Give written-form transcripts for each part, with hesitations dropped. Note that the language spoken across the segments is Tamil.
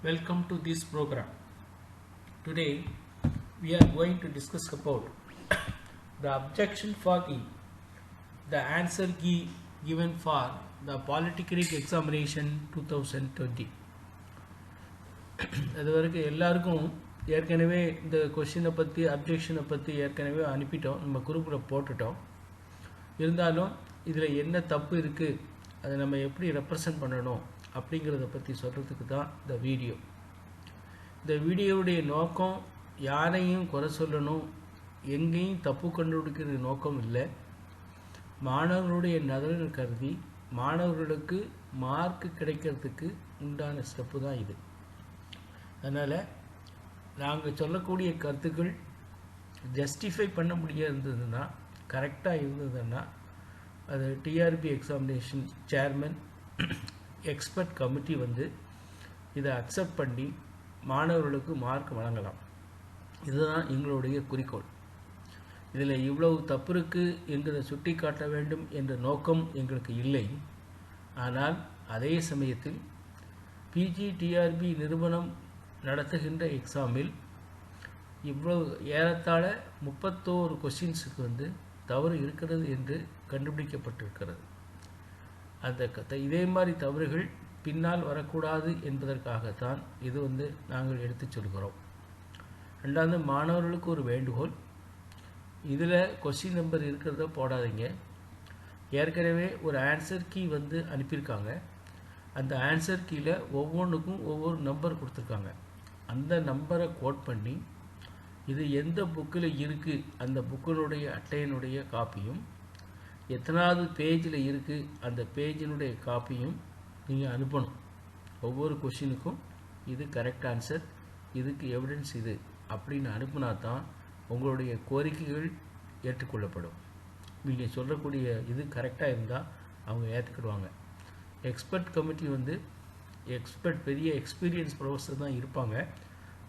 Welcome to this program. Today we are going to discuss about the objection for the answer key given for the Polytechnic examination 2020. அதுவரைக்கும் எல்லாருக்கும் ஏற்கனவே இந்த கொஸ்டினை பற்றி அப்ஜெக்ஷனை பற்றி ஏற்கனவே அனுப்பிட்டோம், நம்ம குரூப்பில் போட்டுட்டோம். இருந்தாலும் இதில் என்ன தப்பு இருக்குது, அதை நம்ம எப்படி ரெப்ரசன்ட் பண்ணணும் அப்படிங்கிறத பற்றி சொல்கிறதுக்கு தான் இந்த வீடியோ. இந்த வீடியோவுடைய நோக்கம் யாரையும் குறை சொல்லணும், எங்கேயும் தப்பு கண்டுபிடிக்கிற நோக்கம் இல்லை. மாணவர்களுடைய நலன் கருதி மாணவர்களுக்கு மார்க் கிடைக்கிறதுக்கு உண்டான ஸ்டெப்பு தான் இது. அதனால் நாங்கள் சொல்லக்கூடிய கருத்துக்கள் ஜஸ்டிஃபை பண்ண முடியாது இருந்ததுன்னா, கரெக்டாக இருந்ததுன்னா, அது TRB examination chairman expert committee இதை அக்செப்ட் பண்ணி மாணவர்களுக்கு மார்க் வழங்கலாம். இதுதான் எங்களுடைய குறிக்கோள். இதில் இவ்வளவு தப்பு இருக்குது என்கிறத சுட்டி காட்ட வேண்டும் என்ற நோக்கம் எங்களுக்கு இல்லை. ஆனால் அதே சமயத்தில் பிஜிடிஆர்பி நிறுவனம் நடத்துகின்ற எக்ஸாமில் இவ்வளவு ஏறத்தாழ 31 கொஸ்டின்ஸுக்கு தவறு இருக்கிறது என்று கண்டுபிடிக்கப்பட்டிருக்கிறது. அந்த இதே மாதிரி தவறுகள் பின்னால் வரக்கூடாது என்பதற்காகத்தான் இது நாங்கள் எடுத்து சொல்கிறோம். ரெண்டாவது, மாணவர்களுக்கு ஒரு வேண்டுகோள், இதில் கொஸ்டின் நம்பர் இருக்கிறத போடாதீங்க. ஏற்கனவே ஒரு ஆன்சர் கீ அனுப்பியிருக்காங்க. அந்த ஆன்சர் கீயில் ஒவ்வொன்றுக்கும் ஒவ்வொரு நம்பர் கொடுத்துருக்காங்க. அந்த நம்பரை கோட் பண்ணி இது எந்த புக்கில் இருக்குது அந்த புக்கினுடைய அட்டையினுடைய காப்பியும், எத்தனாவது பேஜில் இருக்குது அந்த பேஜினுடைய காப்பியும் நீங்கள் அனுப்பணும். ஒவ்வொரு கொஷினுக்கும் இது கரெக்ட் ஆன்சர், இதுக்கு எவிடன்ஸ் இது அப்படின்னு அனுப்புனா தான் உங்களுடைய கோரிக்கைகள் ஏற்றுக்கொள்ளப்படும். நீங்கள் சொல்லக்கூடிய இது கரெக்டாக இருந்தால் அவங்க ஏற்றுக்கிடுவாங்க. எக்ஸ்பர்ட் கமிட்டி எக்ஸ்பர்ட் பெரிய எக்ஸ்பீரியன்ஸ் ப்ரொஃபஸர் தான் இருப்பாங்க.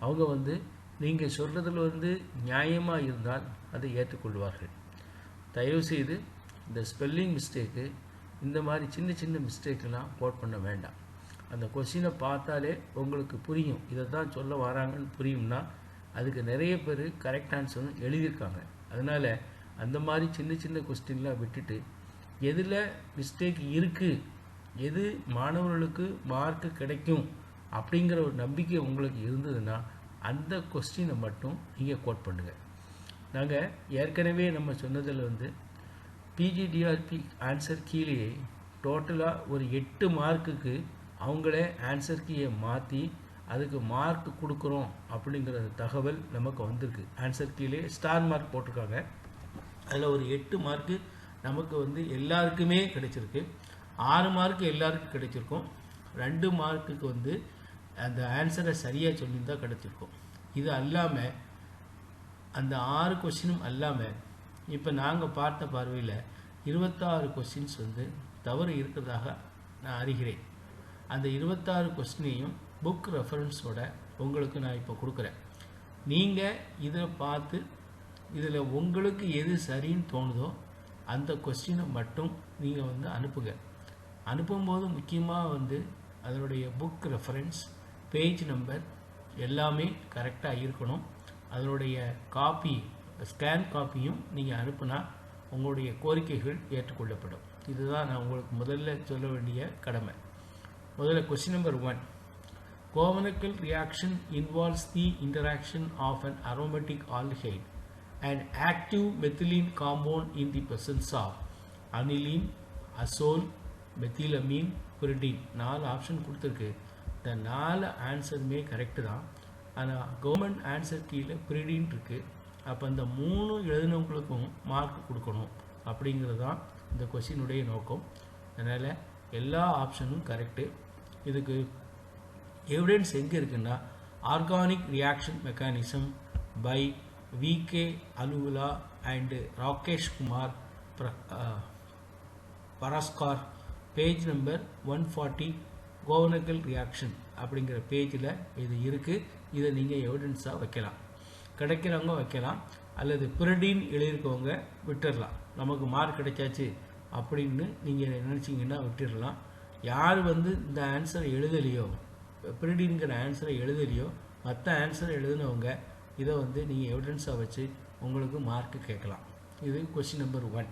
அவங்க நீங்கள் சொல்கிறதுல நியாயமாக இருந்தால் அதை ஏற்றுக்கொள்வார்கள். தயவுசெய்து இந்த ஸ்பெல்லிங் மிஸ்டேக்கு, இந்த மாதிரி சின்ன சின்ன மிஸ்டேக்கெல்லாம் போட் பண்ண வேண்டாம். அந்த கொஸ்டினை பார்த்தாலே உங்களுக்கு புரியும், இதை தான் சொல்ல வராங்கன்னு புரியும்னா அதுக்கு நிறைய பேர் கரெக்ட் ஆன்சரும் எழுதியிருக்காங்க. அதனால் அந்த மாதிரி சின்ன சின்ன கொஸ்டின்லாம் விட்டுட்டு எதில் மிஸ்டேக் இருக்குது, எது மாணவர்களுக்கு மார்க்கு கிடைக்கும் அப்படிங்கிற ஒரு நம்பிக்கை உங்களுக்கு இருந்ததுன்னா அந்த கொஸ்டினை மட்டும் நீங்கள் கோட் பண்ணுங்கள். நாங்கள் ஏற்கனவே நம்ம சொன்னதில் பிஜிடிஆர்பி ஆன்சர் கீழே டோட்டலாக ஒரு 8 மார்க்குக்கு அவங்களே ஆன்சர் கீயை மாற்றி அதுக்கு மார்க் கொடுக்குறோம் அப்படிங்கிற தகவல் நமக்கு வந்திருக்கு. ஆன்சர் கீழே ஸ்டார் மார்க் போட்டிருக்காங்க. அதில் ஒரு 8 மார்க்கு நமக்கு எல்லாருக்குமே கிடைச்சிருக்கு. 6 மார்க்கு எல்லாருக்கும் கிடைச்சிருக்கும். 2 மார்க்குக்கு அந்த ஆன்சரை சரியாக சொல்லியிருந்தால் கிடைச்சிருக்கும். இது அல்லாமல் அந்த 6 கொஸ்டினும் அல்லாமல் இப்போ நாங்கள் பார்த்த பார்வையில் 26 கொஸ்டின்ஸ் தவறு இருக்கிறதாக நான் அறிகிறேன். அந்த 26 கொஸ்டினையும் புக் ரெஃபரன்ஸோட உங்களுக்கு நான் இப்போ கொடுக்குறேன். நீங்கள் இதை பார்த்து இதில் உங்களுக்கு எது சரின்னு தோணுதோ அந்த கொஸ்டினை மட்டும் நீங்கள் அனுப்புங்க. அனுப்பும்போது முக்கியமாக அதனுடைய புக் ரெஃபரன்ஸ், பேஜ் நம்பர் எல்லாமே கரெக்டாக இருக்கணும். அதனுடைய காப்பி, ஸ்கேன் காப்பியும் நீங்கள் அனுப்புனா உங்களுடைய கோரிக்கைகள் ஏற்றுக்கொள்ளப்படும். இதுதான் நான் உங்களுக்கு முதல்ல சொல்ல வேண்டிய கடமை. முதல்ல question number 1, Knoevenagel reaction involves the interaction of an aromatic aldehyde and active methylene compound in the presence of aniline, azole, methylamine, pyridine. 4 option கொடுத்துருக்கு. இந்த 4 ஆன்சருமே கரெக்டு தான். ஆனால் கவர்மெண்ட் ஆன்சர் கீழே பிரிடின் இருக்குது. அப்போ அந்த 3 எழுதினவங்களுக்கும் மார்க் கொடுக்கணும் அப்படிங்கிறது தான் இந்த கொஸ்டினுடைய நோக்கம். அதனால் எல்லா ஆப்ஷனும் கரெக்டு. இதுக்கு எவிடன்ஸ் எங்கே இருக்குன்னா, organic reaction mechanism by VK Ahluwalia and Rakesh Kumar Parashar, page number 140, Knoevenagel reaction அப்படிங்கிற பேஜில் இது இருக்குது. இதை நீங்கள் எவிடன்ஸாக வைக்கலாம். கிடைக்கிறவங்க வைக்கலாம், அல்லது பிரிடின் எழுதியிருக்கவங்க விட்டுடலாம். நமக்கு மார்க் கிடைச்சாச்சு அப்படின்னு நீங்கள் நினச்சிங்கன்னா விட்டுடலாம். யார் இந்த ஆன்சரை எழுதலையோ பிரிடிங்கிற ஆன்சரை எழுதலையோ மற்ற ஆன்சரை எழுதினவங்க இதை வந்து நீங்கள் எவிடன்ஸாக வச்சு உங்களுக்கு மார்க்கு கேட்கலாம். இது question number 1.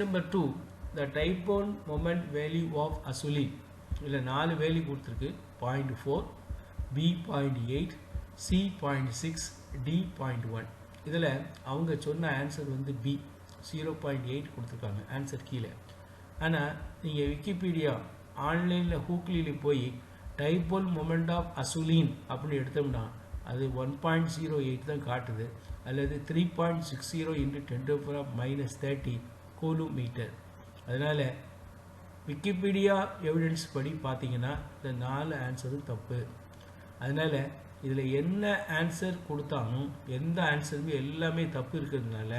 Number 2, the dipole moment value of acetylene. இதில் 4 வேல்யூ கொடுத்துருக்கு. 0.4, B 0.8, C 0.6, D 0.1. இதில் அவங்க சொன்ன ஆன்சர் வந்து B 0.8 கொடுத்துருக்காங்க ஆன்சர் கீழே. ஆனால் நீங்கள் விக்கிபீடியா ஆன்லைனில் ஹூக்லியில் போய் டைபோல் மொமெண்ட் ஆஃப் அசுலீன் அப்படின்னு எடுத்தோம்னா அது 1.08 தான் காட்டுது, அல்லது 3.60 × 10⁻³ கூலும் மீட்டர். அதனால் விக்கிபீடியா எவிடன்ஸ் படி பார்த்தீங்கன்னா இந்த 4 ஆன்சரும் தப்பு. அதனால் இதில் என்ன ஆன்சர் கொடுத்தாலும் எந்த ஆன்சருமே எல்லாமே தப்பு இருக்கிறதுனால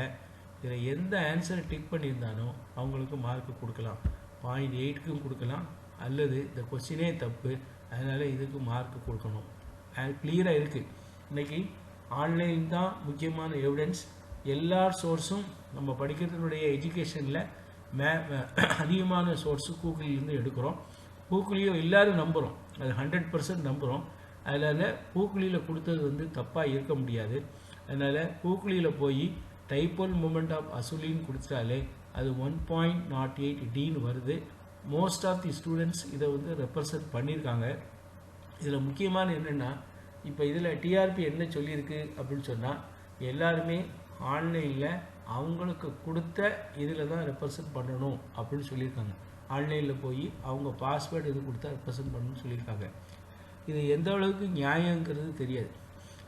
இதில் எந்த ஆன்சரை டிக் பண்ணியிருந்தாலும் அவங்களுக்கு மார்க்கு கொடுக்கலாம். 0.8க்கும் கொடுக்கலாம், அல்லது இந்த கொஸ்டினே தப்பு அதனால் இதுக்கு மார்க்கு கொடுக்கணும். கிளியராக இருக்குது. இன்றைக்கி ஆன்லைன் தான் முக்கியமான எவிடன்ஸ். எல்லா சோர்ஸும் நம்ம படிக்கிறதுனுடைய எஜுகேஷனில் அதிகமான சோர்ஸு கூகுளிலேருந்து எடுக்கிறோம். கூகுளியும் எல்லோரும் நம்புகிறோம், அது 100% நம்புகிறோம். அதனால் கூகுளியில் கொடுத்தது வந்து தப்பாக இருக்க முடியாது. அதனால் கூகுளியில் போய் டைபோல் மூமெண்ட் ஆஃப் அசுலின் கொடுத்தாலே அது 1.08 Dன்னு வருது. மோஸ்ட் ஆஃப் தி ஸ்டூடெண்ட்ஸ் இதை வந்து ரெப்ரசன்ட் பண்ணியிருக்காங்க. இதில் முக்கியமான என்னென்னா, இப்போ இதில் டிஆர்பி என்ன சொல்லியிருக்கு அப்படின்னு சொன்னால், எல்லாருமே ஆன்லைனில் அவங்களுக்கு கொடுத்த இதில் தான் ரெப்ரசன்ட் பண்ணணும் அப்படின்னு சொல்லியிருக்காங்க. ஆன்லைனில் போய் அவங்க பாஸ்வேர்டு இது கொடுத்தா ரெப்ரசன்ட் பண்ணணும்னு சொல்லியிருக்காங்க. இது எந்த அளவுக்கு நியாயங்கிறது தெரியாது.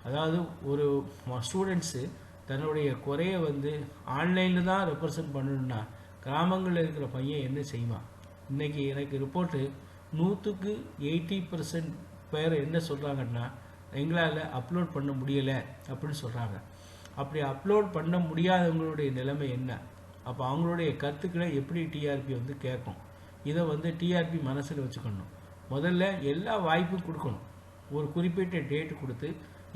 அதாவது ஒரு ஸ்டூடெண்ட்ஸு தன்னுடைய குறையை வந்து ஆன்லைனில் தான் ரெப்ரசன்ட் பண்ணணுன்னா கிராமங்களில் இருக்கிற பையன் என்ன செய்வான்? இன்றைக்கி எனக்கு ரிப்போர்ட்டு 100க்கு 80% பேர் என்ன சொல்கிறாங்கன்னா, எங்களால் அப்லோட் பண்ண முடியலை அப்படின்னு சொல்கிறாங்க. அப்படி அப்லோட் பண்ண முடியாதவங்களுடைய நிலைமை என்ன? அப்போ அவங்களுடைய கருத்துக்களை எப்படி டிஆர்பி வந்து கேட்கும்? இதை வந்து டிஆர்பி மனசில் வச்சுக்கணும். முதல்ல எல்லா வாய்ப்பும் கொடுக்கணும். ஒரு குறிப்பிட்ட டேட்டு கொடுத்து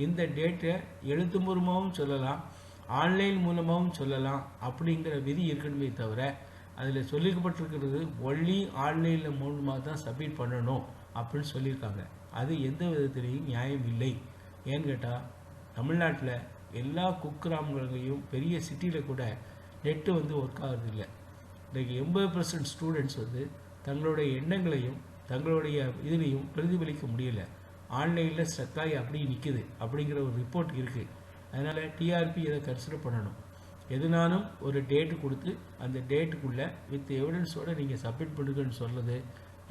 இந்த டேட்டை எழுத்து மூலமாகவும் சொல்லலாம், ஆன்லைன் மூலமாகவும் சொல்லலாம் அப்படிங்கிற விதி இருக்கணுமே தவிர, அதில் சொல்லிக்கப்பட்டிருக்கிறது ஒன்லி ஆன்லைனில் மூலமாக தான் சப்மிட் பண்ணணும் அப்படின்னு சொல்லியிருக்காங்க. அது எந்த விதத்திலையும் நியாயம் இல்லை. ஏன்னு கேட்டால், தமிழ்நாட்டில் எல்லா குக்கிராமங்களையும் பெரிய சிட்டியில் கூட நெட்டு வந்து ஒர்க் ஆகிறது இல்லை. இன்றைக்கி 80% ஸ்டூடெண்ட்ஸ் வந்து தங்களுடைய எண்ணங்களையும் தங்களுடைய இதுலேயும் பிரதிபலிக்க முடியலை. ஆன்லைனில் ஸ்ட்ரக்காகி அப்படியே நிற்குது அப்படிங்கிற ஒரு ரிப்போர்ட் இருக்குது. அதனால் டிஆர்பி இதை கன்சிடர் பண்ணணும். எதுனாலும் ஒரு டேட்டு கொடுத்து அந்த டேட்டுக்குள்ளே வித் எவிடன்ஸோடு நீங்கள் சப்மிட் பண்ணுங்கன்னு சொல்கிறது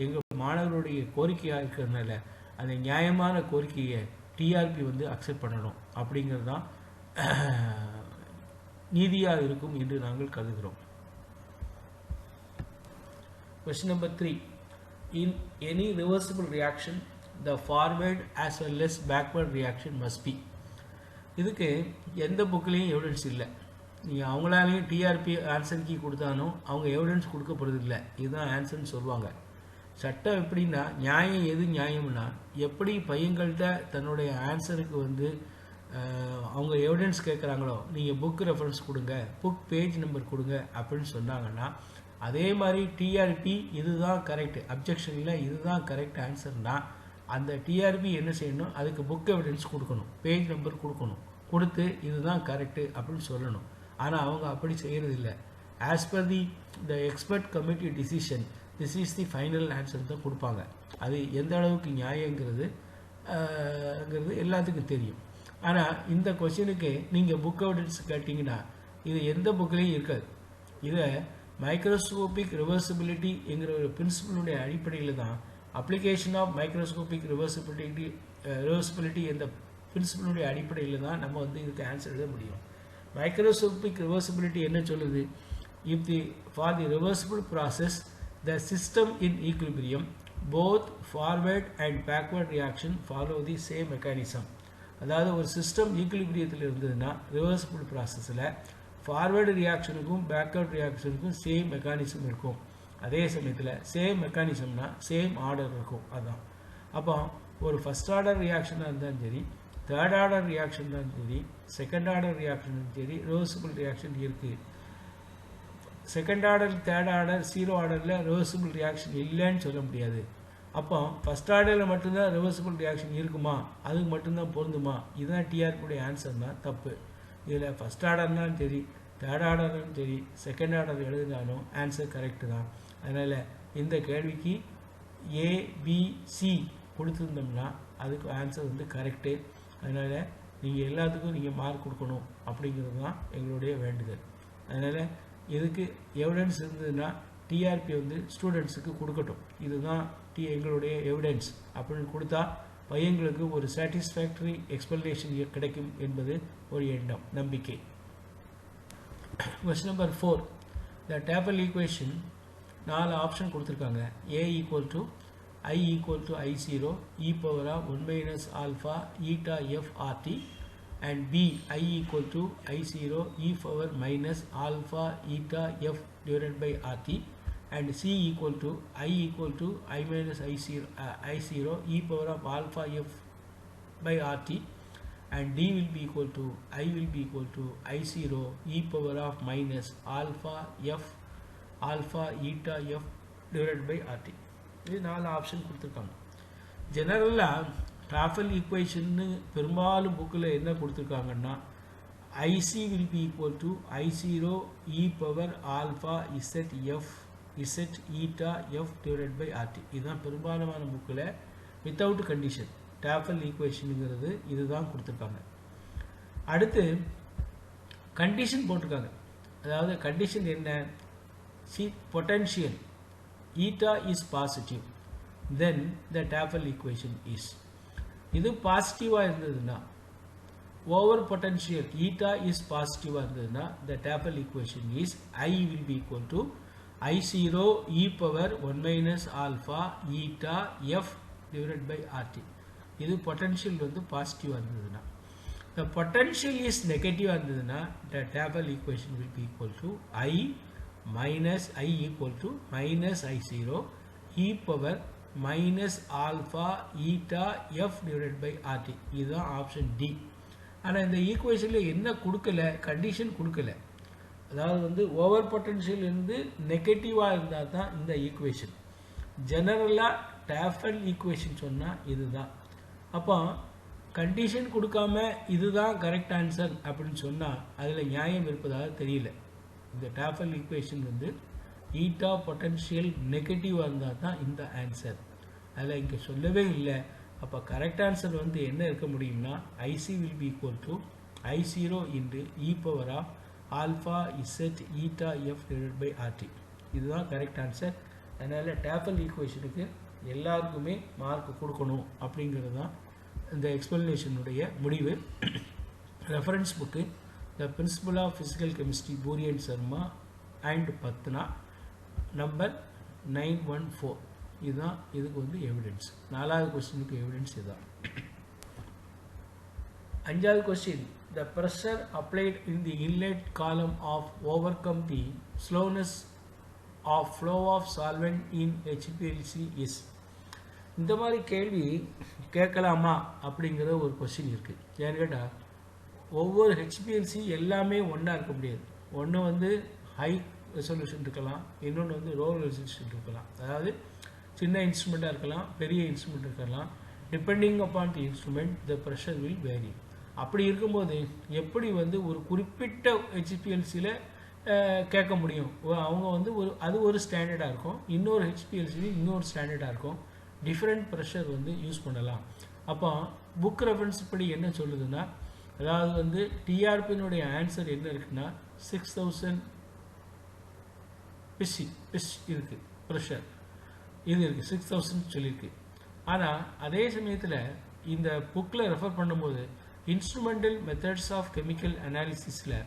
எங்கள் மாணவர்களுடைய கோரிக்கையாக இருக்கிறதுனால அந்த நியாயமான கோரிக்கையை டிஆர்பி வந்து அக்செப்ட் பண்ணணும் அப்படிங்கிறது தான் நீதியாக இருக்கும் என்று நாங்கள் கருதுகிறோம். Question number 3, in any reversible reaction the forward as well as backward reaction must be. இதுக்கு எந்த புக்லேயும் எவிடன்ஸ் இல்லை. நீங்கள் அவங்களாலையும் டிஆர்பி ஆன்சர் கீ கொடுத்தாலும் அவங்க எவிடன்ஸ் கொடுக்க போகிறது இல்லை. இதுதான் ஆன்சர்னு சொல்லுவாங்க. சட்டம் எப்படின்னா, நியாயம் எது நியாயம்னா, எப்படி பையங்கள்கிட்ட தன்னுடைய ஆன்சருக்கு வந்து அவங்க எவிடன்ஸ் கேட்குறாங்களோ, நீங்கள் புக் ரெஃபரன்ஸ் கொடுங்க, புக் பேஜ் நம்பர் கொடுங்க அப்படின்னு சொன்னாங்கன்னா, அதே மாதிரி டிஆர்பி இதுதான் கரெக்ட், அப்ஜெக்ஷனில் இதுதான் கரெக்ட் ஆன்சர்னால் அந்த டிஆர்பி என்ன செய்யணும், அதுக்கு புக் எவிடன்ஸ் கொடுக்கணும், பேஜ் நம்பர் கொடுக்கணும், கொடுத்து இதுதான் கரெக்டு அப்படின்னு சொல்லணும். ஆனால் அவங்க அப்படி செய்கிறதில்லை. As per the expert committee decision this is the final answer தான் கொடுப்பாங்க. அது எந்த அளவுக்கு நியாயங்கிறது எல்லாத்துக்கும் தெரியும். ஆனால் இந்த கொஸ்டினுக்கு நீங்கள் புக் எவிடன்ஸ் கேட்டிங்கன்னா இது எந்த புக்லேயும் இருக்காது. இதை மைக்ரோஸ்கோபிக் ரிவர்சிபிலிட்டி என்கிற ஒரு பிரின்சிபலுடைய அடிப்படையில் தான், அப்ளிகேஷன் ஆஃப் மைக்ரோஸ்கோபிக் ரிவர்சிபிலிட்டி என்ற பிரின்சிபலுடைய அடிப்படையில் தான் நம்ம வந்து இதுக்கு ஆன்சர் எழுத முடியும். மைக்ரோஸ்கோபிக் ரிவர்சிபிலிட்டி என்ன சொல்லுது? If the for the reversible process the system in equilibrium both forward and backward reaction follow the same mechanism. அதாவது ஒரு சிஸ்டம் ஈக்விலிபிரியத்தில் இருந்ததுன்னா ரிவர்சிபிள் ப்ராசஸில் ஃபார்வேர்டு ரியாக்ஷனுக்கும் பேக்வேர்ட் ரியாக்ஷனுக்கும் சேம் மெக்கானிசம் இருக்கும். அதே சமயத்தில் சேம் மெக்கானிசம்னா சேம் ஆர்டர் இருக்கும். அதுதான். அப்போ ஒரு ஃபஸ்ட் ஆர்டர் ரியாக்ஷனாக இருந்தாலும் சரி, தேர்ட் ஆர்டர் ரியாக்ஷன் இருந்தாலும் சரி, செகண்ட் ஆர்டர் ரியாக்ஷனும் சரி, ரிவர்சிபிள் ரியாக்ஷன் இருக்குது. Second order third order zero ஆர்டரில் ரிவர்சிபிள் ரியாக்ஷன் இல்லைன்னு சொல்ல முடியாது. அப்போ ஃபஸ்ட் ஆர்டரில் மட்டும்தான் ரிவர்சிபிள் ரியாக்ஷன் இருக்குமா, அதுக்கு மட்டும்தான் பொருந்துமா? இதுதான் டிஆர்பியுடைய ஆன்சர் தான் தப்பு. இதில் ஃபஸ்ட் ஆர்டர்னாலும் சரி தேர்ட் ஆர்டர்னாலும் சரி செகண்ட் ஆர்டர் எழுதினாலும் ஆன்சர் கரெக்டு தான். அதனால் இந்த கேள்விக்கு ஏபிசி கொடுத்துருந்தோம்னா அதுக்கு ஆன்சர் வந்து கரெக்டு. அதனால் நீங்கள் எல்லாத்துக்கும் நீங்கள் மார்க் கொடுக்கணும் அப்படிங்கிறது தான் எங்களுடைய வேண்டுதல். அதனால் இதுக்கு எவிடன்ஸ் இருந்ததுன்னா டிஆர்பி வந்து ஸ்டூடெண்ட்ஸுக்கு கொடுக்கட்டும். இதுதான் எங்களுடைய எவிடன்ஸ் அப்படின்னு கொடுத்தா பையங்களுக்கு ஒரு சாட்டிஸ்ஃபேக்டரி எக்ஸ்பிளனேஷன் கிடைக்கும் என்பது ஒரு எண்ணம், நம்பிக்கை. Question number 4. இந்த டேபிள் ஈக்குவேஷன் 4 ஆப்ஷன் கொடுத்துருக்காங்க. A equal to I equal to I0 e power of 1 minus alpha eta f rt and B I equal to I0 e power minus alpha eta f divided by rt and C equal to I equal to I minus I0 e power of alpha f by rt and D will be equal to I will be equal to I0 e power of minus alpha f alpha eta f divided by rt. இது 4 ஆப்ஷன் கொடுத்துருக்காங்க. ஜெனரலாக ட்ராஃபல் ஈக்குவேஷன்னு பெரும்பாலும் புக்கில் என்ன கொடுத்துருக்காங்கன்னா IC will be equal to I0 e power alpha z f z eta f divided by rt. இதுதான் பெரும்பாலான புக்கில் வித்தவுட் கண்டிஷன் ட்ராஃபல் ஈக்குவேஷனுங்கிறது இதுதான் கொடுத்துருக்காங்க. அடுத்து கண்டிஷன் போட்டிருக்காங்க. அதாவது கண்டிஷன் என்ன? Potential eta is positive then the Tafel equation is. இது பாசிட்டிவாக இருந்ததுன்னா ஓவர் பொட்டன்ஷியல் eta is பாசிட்டிவாக இருந்ததுன்னா the Tafel equation is I will be equal to I0 e power 1 minus alpha eta f divided by rt. இது பொட்டன்ஷியல் வந்து பாசிட்டிவாக இருந்ததுன்னா. the potential is நெகட்டிவாக இருந்ததுன்னா the Tafel equation will be equal to I minus I equal to minus I0 e power minus alpha eta f divided by rt. இதுதான் ஆப்ஷன் டி. ஆனால் இந்த ஈக்குவேஷனில் என்ன கொடுக்கல, கண்டிஷன் கொடுக்கல. அதாவது வந்து ஓவர் பொட்டன்ஷியல் இருந்து நெகட்டிவாக இருந்தால் தான் இந்த ஈக்குவேஷன். ஜெனரலாக டாஃபல் ஈக்குவேஷன் சொன்னால் இதுதான். அப்போ கண்டிஷன் கொடுக்காம இதுதான் கரெக்ட் ஆன்சர் அப்படின்னு சொன்னால் அதில் நியாயம் இருப்பதாக தெரியல. இந்த டாஃபல் ஈக்குவேஷன் வந்து ஈட்டா பொட்டன்ஷியல் நெகட்டிவாக இருந்தால் தான் இந்த ஆன்சர். அதில் இங்கே சொல்லவே இல்லை. அப்போ கரெக்ட் ஆன்சர் வந்து என்ன இருக்க முடியும்னா IC will be equal to I0 into e power of alpha z eta f divided by rt. இதுதான் கரெக்ட் ஆன்சர். அதனால் டாஃபல் ஈக்குவேஷனுக்கு எல்லாருக்குமே மார்க் கொடுக்கணும் அப்படிங்கிறது தான் இந்த எக்ஸ்பிளனேஷனுடைய முடிவு. Reference book The Principle of Physical Chemistry, Buri and Sharma and Patna, number 914. இதுதான் இதுக்கு வந்து எவிடன்ஸ். 4வது கொஸ்டினுக்கு எவிடன்ஸ் இதுதான். 5வது question. The pressure applied in the inlet column of overcome the slowness of flow of solvent in HPLC is. இந்த மாதிரி கேள்வி கேட்கலாமா அப்படிங்கிற ஒரு கொஸ்டின் இருக்குது. ஏன்னு கேட்டால் ஒவ்வொரு ஹெச்பிஎல்சி எல்லாமே ஒன்றா இருக்க முடியாது. ஒன்று வந்து ஹை ரெசல்யூஷன் இருக்கலாம், இன்னொன்று வந்து லோ ரெசல்யூஷன் இருக்கலாம். அதாவது சின்ன இன்ஸ்ட்ருமெண்ட்டாக இருக்கலாம், பெரிய இன்ஸ்ட்ருமெண்ட் இருக்கலாம். Depending upon the instrument the pressure will vary. அப்படி இருக்கும்போது எப்படி வந்து ஒரு குறிப்பிட்ட ஹெச்பிஎல்சியில் கேட்க முடியும்? அவங்க வந்து அது ஒரு ஸ்டாண்டர்டாக இருக்கும், இன்னொரு ஹெச்பிஎல்சியில் இன்னொரு ஸ்டாண்டர்டாக இருக்கும். டிஃப்ரெண்ட் ப்ரெஷர் வந்து யூஸ் பண்ணலாம். அப்போ புக் ரெஃபரன்ஸ் படி என்ன சொல்லுதுன்னா, அதாவது வந்து டிஆர்பியினுடைய ஆன்சர் என்ன இருக்குன்னா 6000 பிஸ் இருக்குது ப்ரெஷர். இது இருக்குது 6000 சொல்லியிருக்கு. ஆனால் அதே சமயத்தில் இந்த புக்கில் ரெஃபர் பண்ணும்போது இன்ஸ்ட்ருமெண்டல் மெத்தட்ஸ் ஆஃப் கெமிக்கல் அனாலிசிஸில்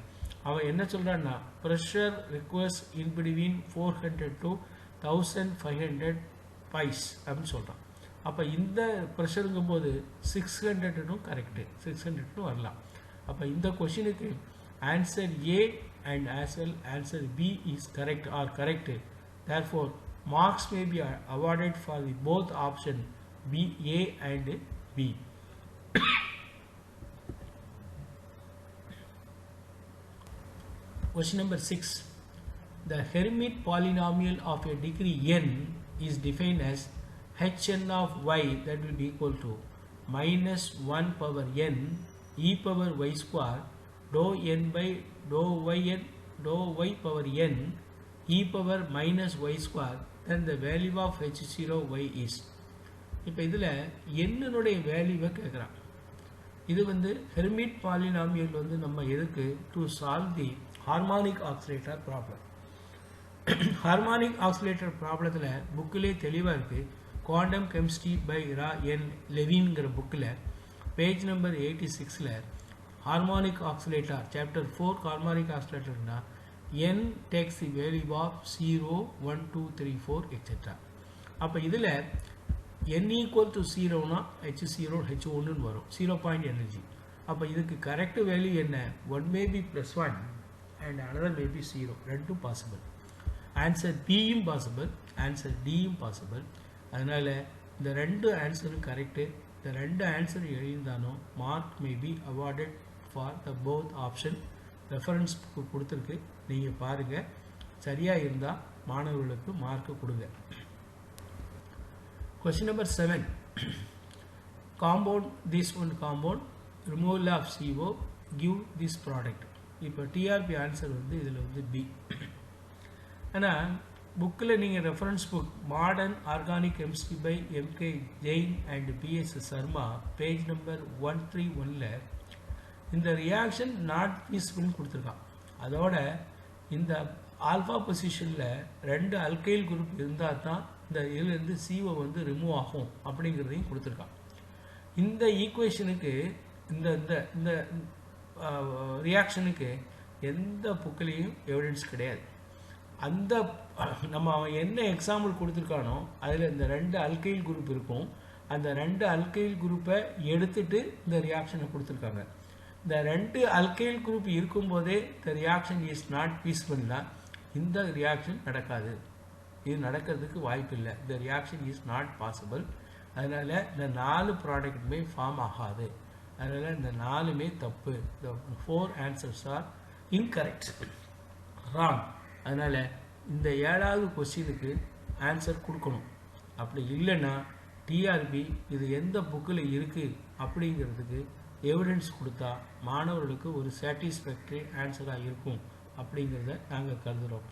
அவன் என்ன சொல்கிறான்னா pressure requires in between 400 to 1500 பைஸ் அப்படின்னு சொல்கிறான். அப்போ இந்த ப்ரெஷருங்கும் போது 600னும் கரெக்டு, 600னும் வரலாம். அப்போ இந்த கொஷினுக்கு answer A and as well answer B is correct or correct. Therefore marks may be awarded for the both option B, A and B. Question number 6. the Hermite polynomial of a degree n is defined as hn of y, that will be equal to minus 1 power n e power y square dou n by dou y power n e power minus y square, then the value of h0 y is. இப்போ இதில் என்னுடைய வேல்யூவை கேட்குறான். இது வந்து ஹெர்மிட் பாலினாமியல் வந்து நம்ம எதுக்கு, to solve the harmonic oscillator problem. Harmonic oscillator ப்ராப்ளத்தில் புக்கிலே தெளிவாக இருக்குது. Quantum chemistry by Ira N லெவின்ங்கிற புக்கில் பேஜ் நம்பர் 86ல் ஹார்மோனிக் ஆக்சிலேட்டர் சாப்டர் 4 ஹார்மோனிக் ஆக்சிலேட்டர்னா n takes the value of 0 1 2 3 4 etc. அப்போ இதில் n equal to 0னா h0 h1 வரும், 0 பாயிண்ட் எனர்ஜி. அப்போ இதுக்கு கரெக்ட் வேல்யூ என்ன, 1 may be +1 and another may be 0, ரெண்டும் பாசிபிள். ஆன்சர் பியும் பாசிபிள், ஆன்சர் டியும் பாசிபிள். அதனால் இந்த ரெண்டு ஆன்சரும் கரெக்டு. இந்த ரெண்டு ஆன்சர் எழுதியிருந்தாலும் mark may be awarded for the both option. Reference கொடுத்துருக்கு, நீங்கள் பாருங்கள். சரியாக இருந்தால் மாணவர்களுக்கு மார்க்கு கொடுங்க. Question number 7. Compound, this one compound, removal of CO, give this product. இப்போ டிஆர்பி ஆன்சர் வந்து இதில் வந்து பி. ஆனால் புக்கில் நீங்கள் reference book modern organic chemistry by MK Jain and PS Sharma page number 131ல் இந்த ரியாக்ஷன் நாட் பீஸ்ஃபுல்னு கொடுத்துருக்கான். அதோட இந்த ஆல்ஃபா பொசிஷனில் 2 அல்கைல் குரூப் இருந்தால் தான் இந்த இதிலேருந்து CO வந்து ரிமூவ் ஆகும் அப்படிங்கிறதையும் கொடுத்துருக்கான். இந்த ஈக்குவேஷனுக்கு இந்த இந்த இந்த ரியாக்ஷனுக்கு எந்த புக்கிலையும் எவிடன்ஸ் கிடையாது. அந்த நம்ம அவன் என்ன எக்ஸாம்பிள் கொடுத்துருக்கானோ அதில் இந்த 2 அல்கைல் குரூப் இருக்கும். அந்த 2 அல்கைல் குரூப்பை எடுத்துட்டு இந்த ரியாக்ஷனை கொடுத்துருக்காங்க. இந்த 2 அல்கைல் குரூப் இருக்கும்போதே இந்த ரியாக்ஷன் இஸ் நாட் பீஸ்ஃபுல்னா இந்த ரியாக்ஷன் நடக்காது, இது நடக்கிறதுக்கு வாய்ப்பு இல்லை. இந்த ரியாக்ஷன் இஸ் நாட் பாசிபிள். அதனால் இந்த 4 ப்ராடக்ட்டுமே ஃபார்ம் ஆகாது. அதனால் இந்த 4மே தப்பு. இந்த 4 ஆன்சர்ஸ் ஆர் இன்கரெக்ட், ராங். அதனால் இந்த 7வது கொஸ்டினுக்கு ஆன்சர் கொடுக்கணும். அப்படி இல்லைன்னா டிஆர்பி இது எந்த புக்கில் இருக்குது அப்படிங்கிறதுக்கு எவிடன்ஸ் கொடுத்தா மாணவர்களுக்கு ஒரு சாட்டிஸ்ஃபேக்டரி ஆன்சராக இருக்கும் அப்படிங்கிறத நாங்கள் கருதுகிறோம்.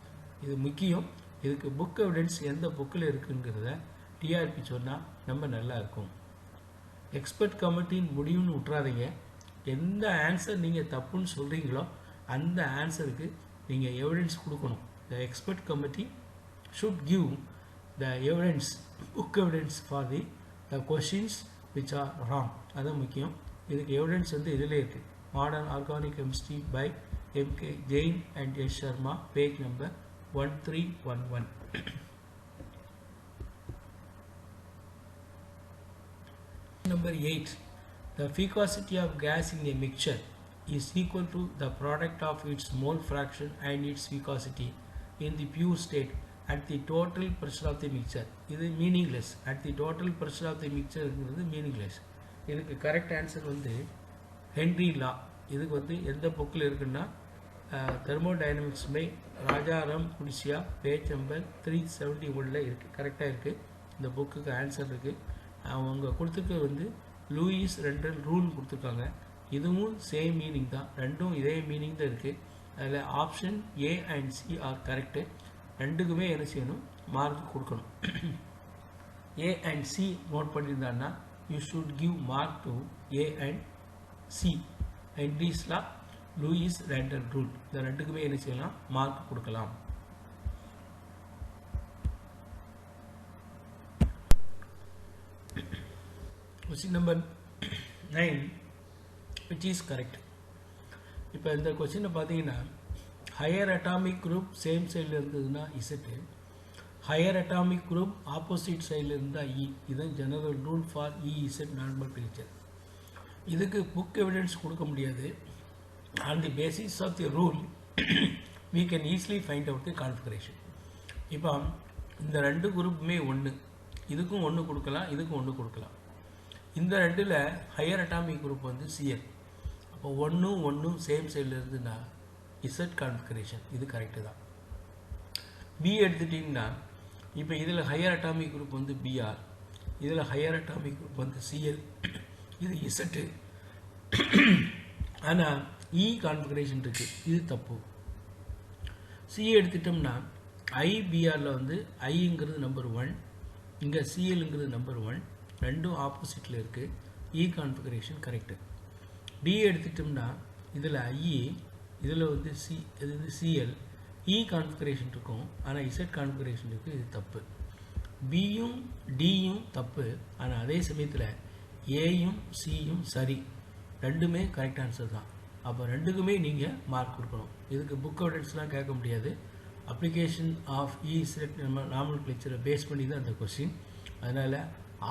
இது முக்கியம். இதுக்கு புக் எவிடன்ஸ் எந்த புக்கில் இருக்குங்கிறத டிஆர்பி சொன்னால் நம்ம நல்லா இருக்கும். எக்ஸ்பர்ட் கமிட்டின் முடிவுன்னு விட்றாதீங்க. எந்த ஆன்சர் நீங்கள் தப்புன்னு சொல்கிறீங்களோ அந்த ஆன்சருக்கு நீங்கள் எவிடன்ஸ் கொடுக்கணும். The expert committee should give the evidence, book evidence for the questions which are wrong. அதுதான் முக்கியம். இதுக்கு எவிடன்ஸ் வந்து இதிலே இருக்குது. Modern organic chemistry by MK Jain and S Sharma page number 1311. Number 8. The viscosity of gas in a mixture is equal to the product of its mole fraction and its viscosity in the pure state at the total pressure of the mixture. இது meaningless. At the total pressure of the mixture is meaningless. இதுக்கு கரெக்ட் ஆன்சர் வந்து ஹென்ரி லா. இதுக்கு வந்து எந்த புக்கில் இருக்குன்னா thermodynamics by Rajaram Kuriacose page number 371 இருக்குது. கரெக்டாக இருக்குது. இந்த புக்குக்கு ஆன்சர் இருக்குது. அவங்க கொடுத்துருக்க வந்து லூயிஸ் ரெண்டல் ரூல் கொடுத்துருக்காங்க. இதுவும் சேம் மீனிங் தான், ரெண்டும் இதே மீனிங் தான் இருக்குது. அதில் option A and C are correct. ரெண்டுக்குமே என்ன செய்யணும், மார்க் கொடுக்கணும். ஏ அண்ட் சி நோட் பண்ணியிருந்தான்னா you should give mark to A and C. Henry's law, Lewis Randall rule, இந்த ரெண்டுக்குமே என்ன செய்யலாம், மார்க் கொடுக்கலாம். Question number 9, which is correct. இப்போ இந்த கொஸ்டினை பார்த்தீங்கன்னா ஹையர் அட்டாமிக் குரூப் சேம் சைடில் இருந்ததுன்னா Z, higher atomic group opposite சைடில் இருந்தால் இ. இதுதான் general rule for E Z normal picture. இதுக்கு புக் எவிடன்ஸ் கொடுக்க முடியாது. On the basis of the rule we can easily find out the configuration. இப்போ இந்த ரெண்டு குரூப்புமே ஒன்று, இதுக்கும் ஒன்று கொடுக்கலாம், இதுக்கும் ஒன்று கொடுக்கலாம். இந்த ரெண்டில் ஹையர் அட்டாமிக் குரூப் வந்து சிஎல். அப்போ ஒன்றும் ஒன்றும் சேம் சைடில் இருந்துன்னா இசட் கான்ஃபிகரேஷன், இது கரெக்டு தான். பி எடுத்துட்டிங்கன்னா இப்போ இதில் ஹையர் அட்டாமிக் குரூப் வந்து பிஆர், இதில் ஹையர் அட்டாமிக் குரூப் வந்து சிஎல், இது இசட்டு. ஆனால் இ கான்ஃபிகரேஷன் இருக்குது, இது தப்பு. சி எடுத்துட்டோம்னா ஐபிஆரில் வந்து ஐங்கிறது நம்பர் 1, இங்கே சிஎல்ங்கிறது நம்பர் 1, ரெண்டும் ஆப்போசிட்டில் இருக்குது. இ கான்ஃபிகரேஷன் கரெக்டு. டி எடுத்துட்டோம்னா இதில் ஐஇ, இதில் வந்து சி, இது வந்து சிஎல், இ கான்ஃபிகரேஷன் இருக்கும், ஆனால் இசட் கான்ஃபிகரேஷன் இருக்குது, இது தப்பு. பியும் டியும் தப்பு, ஆனால் அதே சமயத்தில் ஏயும் சியும் சரி, ரெண்டுமே கரெக்ட் ஆன்சர் தான். அப்போ ரெண்டுக்குமே நீங்கள் மார்க் கொடுக்கணும். இதுக்கு புக் எவிடன்ஸ்லாம் கேட்க முடியாது. அப்ளிகேஷன் ஆஃப் இ செட் நாமன்கிளேச்சரை பேஸ் பண்ணி தான் அந்த கொஸ்டின். அதனால்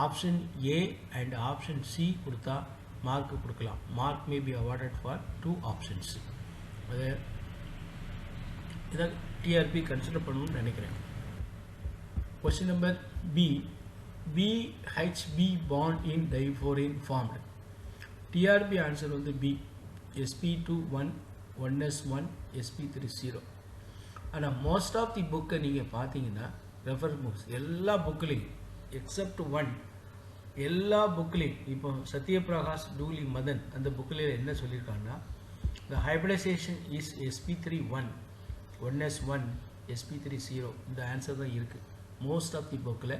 option A and option C கொடுத்தா மார்க் கொடுக்கலாம். Mark may be awarded for 2 options. அதை இதை டிஆர்பி கன்சிடர் பண்ணணும்னு நினைக்கிறேன். Question number B, PHP bond in டைஃபோரின் ஃபார்ம்டு. டிஆர்பி ஆன்சர் வந்து பி, sp2 1, 1s1, sp3 0. ஆனால் மோஸ்ட் ஆஃப் தி புக்கை நீங்கள் பார்த்தீங்கன்னா ரெஃபரன்ஸ் புக்ஸ் எல்லா புக்லேயும் எக்ஸப்ட் 1, எல்லா புக்லேயும் இப்போ சத்யபிரகாஷ் டூலி மதன் அந்த புக்கில் என்ன சொல்லியிருக்காங்கன்னா, த hybridisation is sp3 1, 1s1, sp3 0. இந்த ஆன்சர் தான் இருக்குது. மோஸ்ட் ஆஃப் தி புக்கில்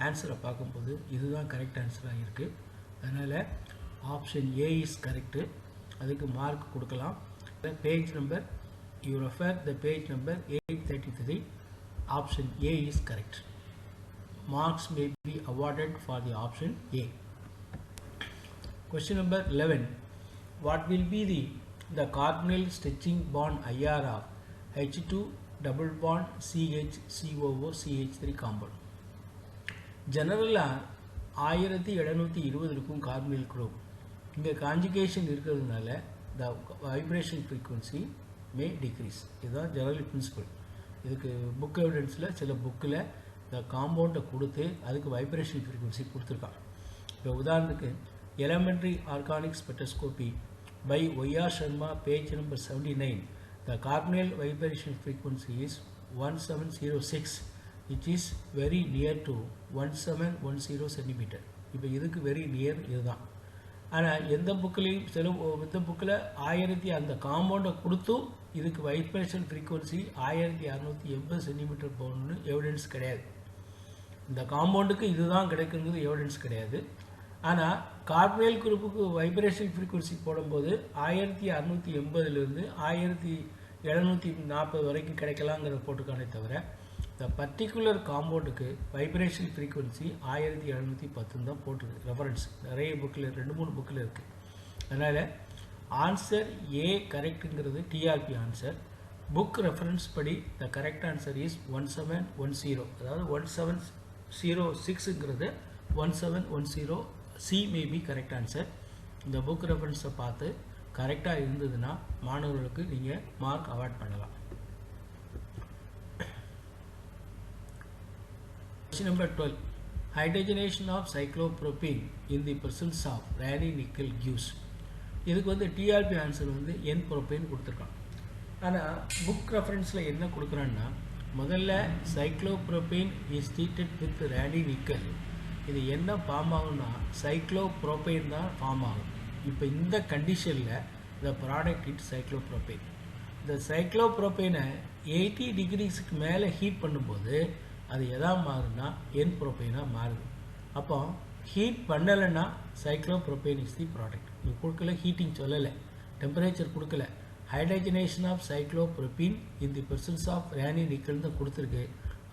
ஆன்சரை பார்க்கும்போது இதுதான் கரெக்ட் ஆன்சராக இருக்குது. அதனால் ஆப்ஷன் ஏ இஸ் கரெக்டு. அதுக்கு மார்க் கொடுக்கலாம். Page number, you refer the page number 833. Option A is correct. Marks may be awarded for the option A. Question number 11. What will be the carbonyl stretching bond IR of H2 double bond CH COO CH3 compound? ஜெனரலாக 1720 இருக்கும் கார்பனில் குரூப். இங்கே கான்ஜுகேஷன் இருக்கிறதுனால the vibration frequency may decrease. இதுதான் ஜெனரல் பிரின்சிபல். இதுக்கு புக் எவிடன்ஸில் சில புக்கில் இந்த காம்பவுண்டை கொடுத்து அதுக்கு வைப்ரேஷன் ஃப்ரீக்வன்சி கொடுத்துருக்காங்க. இப்போ உதாரணத்துக்கு elementary organic spectroscopy by YR Sharma, page number 79, the carbonyl vibration frequency is 1706, which is very near to 1710 cm. இப்போ இதுக்கு வெரி நியர் இதுதான். ஆனால் எந்த புக்கிலையும் சில இந்த புக்கில் அந்த காம்பவுண்டை கொடுத்தும் இதுக்கு வைப்ரேஷன் ஃப்ரீக்வன்சி 1680 சென்டிமீட்டர் போகணுன்னு எவிடன்ஸ் கிடையாது. இந்த காம்பவுண்டுக்கு இதுதான் கிடைக்குங்கிறது எவிடன்ஸ் கிடையாது. ஆனால் கார்பனைல் குரூப்புக்கு வைப்ரேஷன் ஃப்ரீக்வன்சி போடும்போது 1680லேருந்து 1740 வரைக்கும் கிடைக்கலாங்கிறத போட்டுக்கானே தவிர இந்த பர்டிகுலர் காம்பவுண்டுக்கு வைப்ரேஷன் ஃப்ரீக்வன்சி 1710 தான் போட்டிருக்கு. ரெஃபரன்ஸ் நிறைய புக்கில் 2-3 புக்கில் இருக்குது. அதனால் ஆன்சர் ஏ கரெக்டுங்கிறது டிஆர்பி ஆன்சர். புக் ரெஃபரன்ஸ் படி த கரெக்ட் ஆன்சர் இஸ் 1710. அதாவது 1706ங்கிறது 1710. C maybe correct answer. இந்த புக் ரெஃபரன்ஸை பார்த்து கரெக்டாக இருந்ததுன்னா மாணவர்களுக்கு நீங்கள் மார்க் அவார்ட் பண்ணலாம். Question number 12. Hydrogenation of cyclopropene in the presence of radionickel gives. இதுக்கு வந்து டிஆர்பி ஆன்சர் வந்து என் ப்ரோபேன் கொடுத்துருக்கான். ஆனால் புக் ரெஃபரன்ஸில் என்ன கொடுக்குறான்னா, முதல்ல சைக்ளோப்ரோபேன் இஸ் ட்ரீட்டட் வித் ரேடினிக்கல். இது என்ன ஃபார்ம் ஆகும்னா சைக்ளோப்ரோபேன் தான் ஃபார்ம் ஆகும். இப்போ இந்த கண்டிஷனில் த ப்ராடக்ட் இட் சைக்ளோப்ரோபேன். இந்த சைக்ளோப்ரோபேனை 80 டிகிரிஸுக்கு மேலே ஹீட் பண்ணும்போது அது எதாக மாறுனா என் ப்ரோபேனாக மாறுது. அப்போ ஹீட் பண்ணலைன்னா சைக்ளோப்ரோபேன் இஸ் தி ப்ராடக்ட். இது கொடுக்கல, ஹீட்டிங் சொல்லலை, டெம்பரேச்சர் கொடுக்கல. Hydrogenation of cyclopropene in the presence of Raney nickel தான் கொடுத்துருக்கு.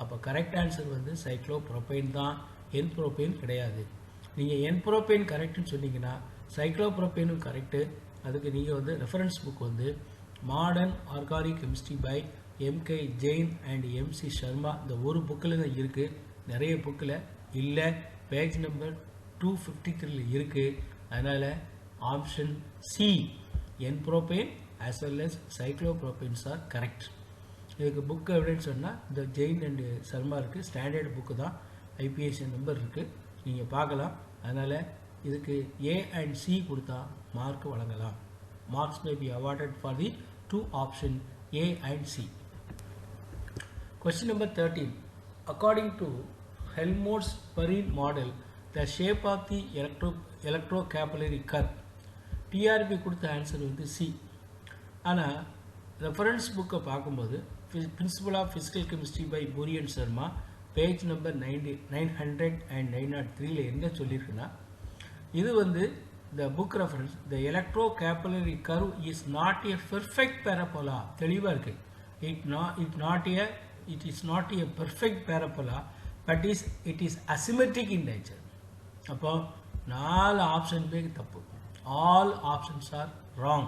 அப்போ கரெக்ட் ஆன்சர் வந்து சைக்ளோப்ரோபேன் தான், என் ப்ரோபேன் கிடையாது. நீங்கள் என் ப்ரோபேன் கரெக்டுன்னு சொன்னீங்கன்னா சைக்ளோப்ரோபேனும் கரெக்டு. அதுக்கு நீங்கள் வந்து ரெஃபரன்ஸ் புக் வந்து modern organic chemistry by MK Jain and MC Sharma, இந்த ஒரு புக்கில் தான் இருக்குது, நிறைய புக்கில் இல்லை. பேஜ் நம்பர் 253 இருக்குது. அதனால் option C n propane as well as cyclopropanes are correct. இதுக்கு புக் எவிடன்ஸ் சொன்னால் இந்த ஜெயின் அண்ட் சர்மா இருக்குது, ஸ்டாண்டர்ட் புக்கு தான், ஐபிஎஸ்சி நம்பர் இருக்குது, நீங்கள் பார்க்கலாம். அதனால் இதுக்கு ஏ அண்ட் சி கொடுத்தா மார்க் வழங்கலாம். Marks may be awarded for the 2 option A and C. Question number 13. According to Helmholtz-Perrin model, the shape of the electrocapillary curve. TRP கொடுத்த ஆன்சர் வந்து C. ஆனால் ரெஃபரன்ஸ் புக்கை பார்க்கும்போது principle of physical chemistry by Puri and Sharma page number 900 and 903ல் என்ன சொல்லியிருக்குன்னா, இது வந்து the book reference, the electrocapillary curve is not a perfect parabola. தெளிவாக இருக்குது. It is not a perfect parabola, but it is asymmetric in nature. அப்போ 4 ஆப்ஷன்ஸே தப்பு. All options are wrong.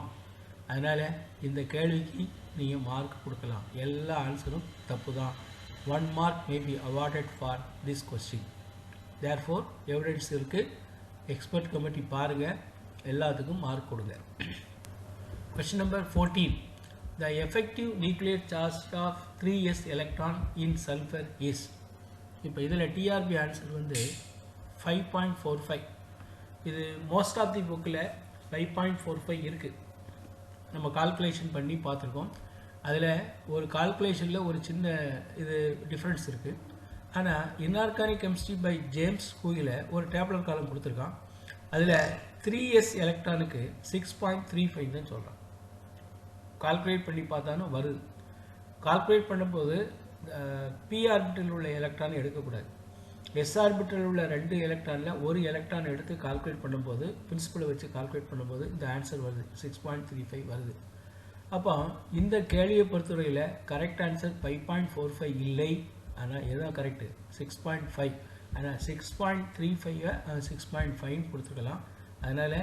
அதனால் இந்த கேள்விக்கு நீங்கள் மார்க் கொடுக்கலாம். எல்லா ஆன்சரும் தப்பு தான். 1 mark may be awarded for this question. Therefore evidence இருக்குது. எக்ஸ்பர்ட் கமிட்டி பாருங்கள், எல்லாத்துக்கும் மார்க் கொடுங்க. Question number 14. The effective nuclear charge of 3s electron in sulfur is. இப்போ இதில் டிஆர்பி ஆன்சர் வந்து 5.45. இது மோஸ்ட் ஆஃப் தி புக்கில் 5.45 இருக்குது. நம்ம கால்குலேஷன் பண்ணி பார்த்துருக்கோம். அதில் ஒரு கால்குலேஷனில் ஒரு சின்ன இது டிஃப்ரென்ஸ் இருக்குது. ஆனால் இன்ஆர்கானிக் கெமிஸ்ட்ரி பை ஜேம்ஸ் கூகில் ஒரு டேப்லர் காலம் கொடுத்துருக்கான். அதில் 3s எலக்ட்ரானுக்கு 6.35 தான் சொல்கிறான். கால்குலேட் பண்ணி பார்த்தாலும் வருது. கால்குலேட் பண்ணும்போது பி ஆர்பிட்டல் உள்ள எலக்ட்ரான் எடுக்கக்கூடாது. எஸ் ஆர்பிட்டல் உள்ள 2 எலக்ட்ரானில் ஒரு எலக்ட்ரான் எடுத்து கால்குலேட் பண்ணும்போது, பிரின்சிபலை வச்சு கால்குலேட் பண்ணும்போது இந்த ஆன்சர் வருது, 6.35 வருது. அப்போ இந்த கேள்வியை பொறுத்தவரையில் கரெக்ட் ஆன்சர் 5.45 இல்லை. ஆனால் எதுதான் கரெக்டு? 6.5. ஆனால் 6.35 6.5 கொடுத்துக்கலாம். அதனால்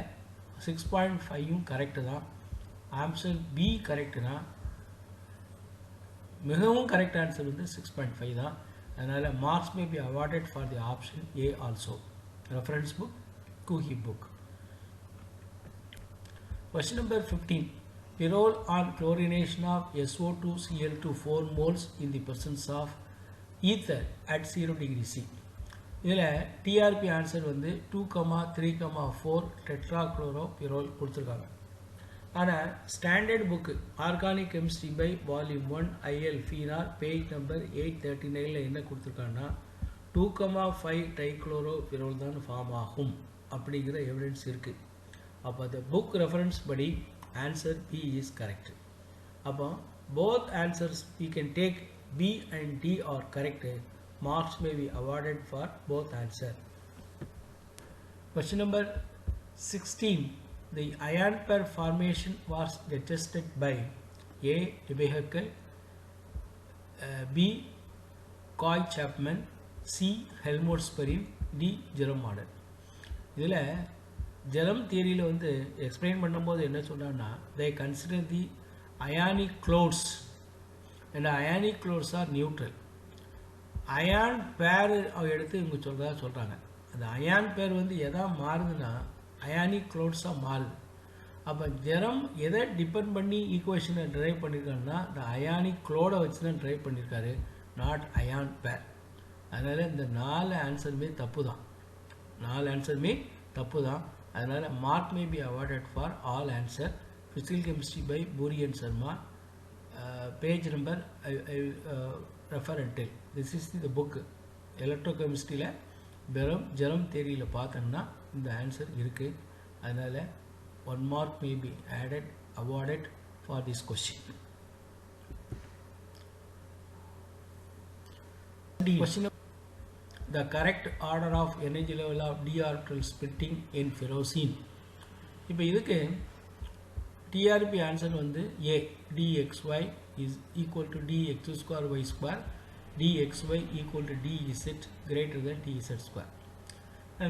6.5யும் கரெக்டு தான். ஆன்சர் பி கரெக்டுனா மிகவும் கரெக்ட் ஆன்சர் வந்து 6.5 தான். அதனால் marks may be awarded for the option A also. Reference book கூஹி book. Question number 15. Pyrrole on chlorination of SO2Cl2 4 moles in the presence of ether at 0 degree C. இதில் டிஆர்பி ஆன்சர் வந்து 2,3,4 டெட்ராக்ளோரோபிரோல் கொடுத்துருக்காங்க. ஆனால் standard book organic chemistry by volume 1 IL Finar page number 839ல் என்ன கொடுத்துருக்காங்கன்னா 2,5 டைக்ளோரோபிரோல் தான் ஃபார்ம் ஆகும் அப்படிங்கிற எவிடன்ஸ் இருக்குது. அப்போ அந்த புக் ரெஃபரன்ஸ் படி ஆன்சர் பி இஸ் கரெக்ட். அப்போ both answers we can take B and D are correct. Marks may be awarded for both answer. Question number 16. The ion pair formation was attested by A. Lebesgue, B. Coy-Chapman, C. Helmholtz-Perrin, D. Jerome model. இதில் ஜெரம் தியரியில் வந்து எக்ஸ்பிளைன் பண்ணும்போது என்ன சொல்கிறாங்கன்னா, they consider the ionic clouds and ionic clouds are neutral. Ion pair எடுத்து இவங்க சொல்கிறாங்க. அந்த அயான் பேர் வந்து எதா மாறுதுன்னா அயானிக் க்ளவுட்ஸாக மாறுது. அப்போ ஜெரம் எதை டிபெண்ட் பண்ணி ஈக்குவேஷனை ட்ரைவ் பண்ணியிருக்காருன்னா இந்த அயானிக் க்ளோடை வச்சு தான் ட்ரைவ் பண்ணியிருக்காரு, நாட் அயான் பேர். அதனால் இந்த 4 ஆன்சருமே தப்பு தான். 4 ஆன்சருமே தப்பு தான். அதனால் mark may be awarded for all answer. Physical chemistry by Puri and Sharma, page number refer and tell. This is the book. எலக்ட்ரோகெமிஸ்ட்ரியில் வெறும் ஜெரம் தேரியில் பார்த்தோம்னா இந்த ஆன்சர் இருக்குது. அதனால் 1 mark may be awarded for this question. Question: the correct order of energy level of d orbital splitting in ferrocene. இப்போ இதுக்கு டிஆர்பி ஆன்சர் வந்து A. dxy is equal to dx square y square, dxy equal to dz greater than dz square.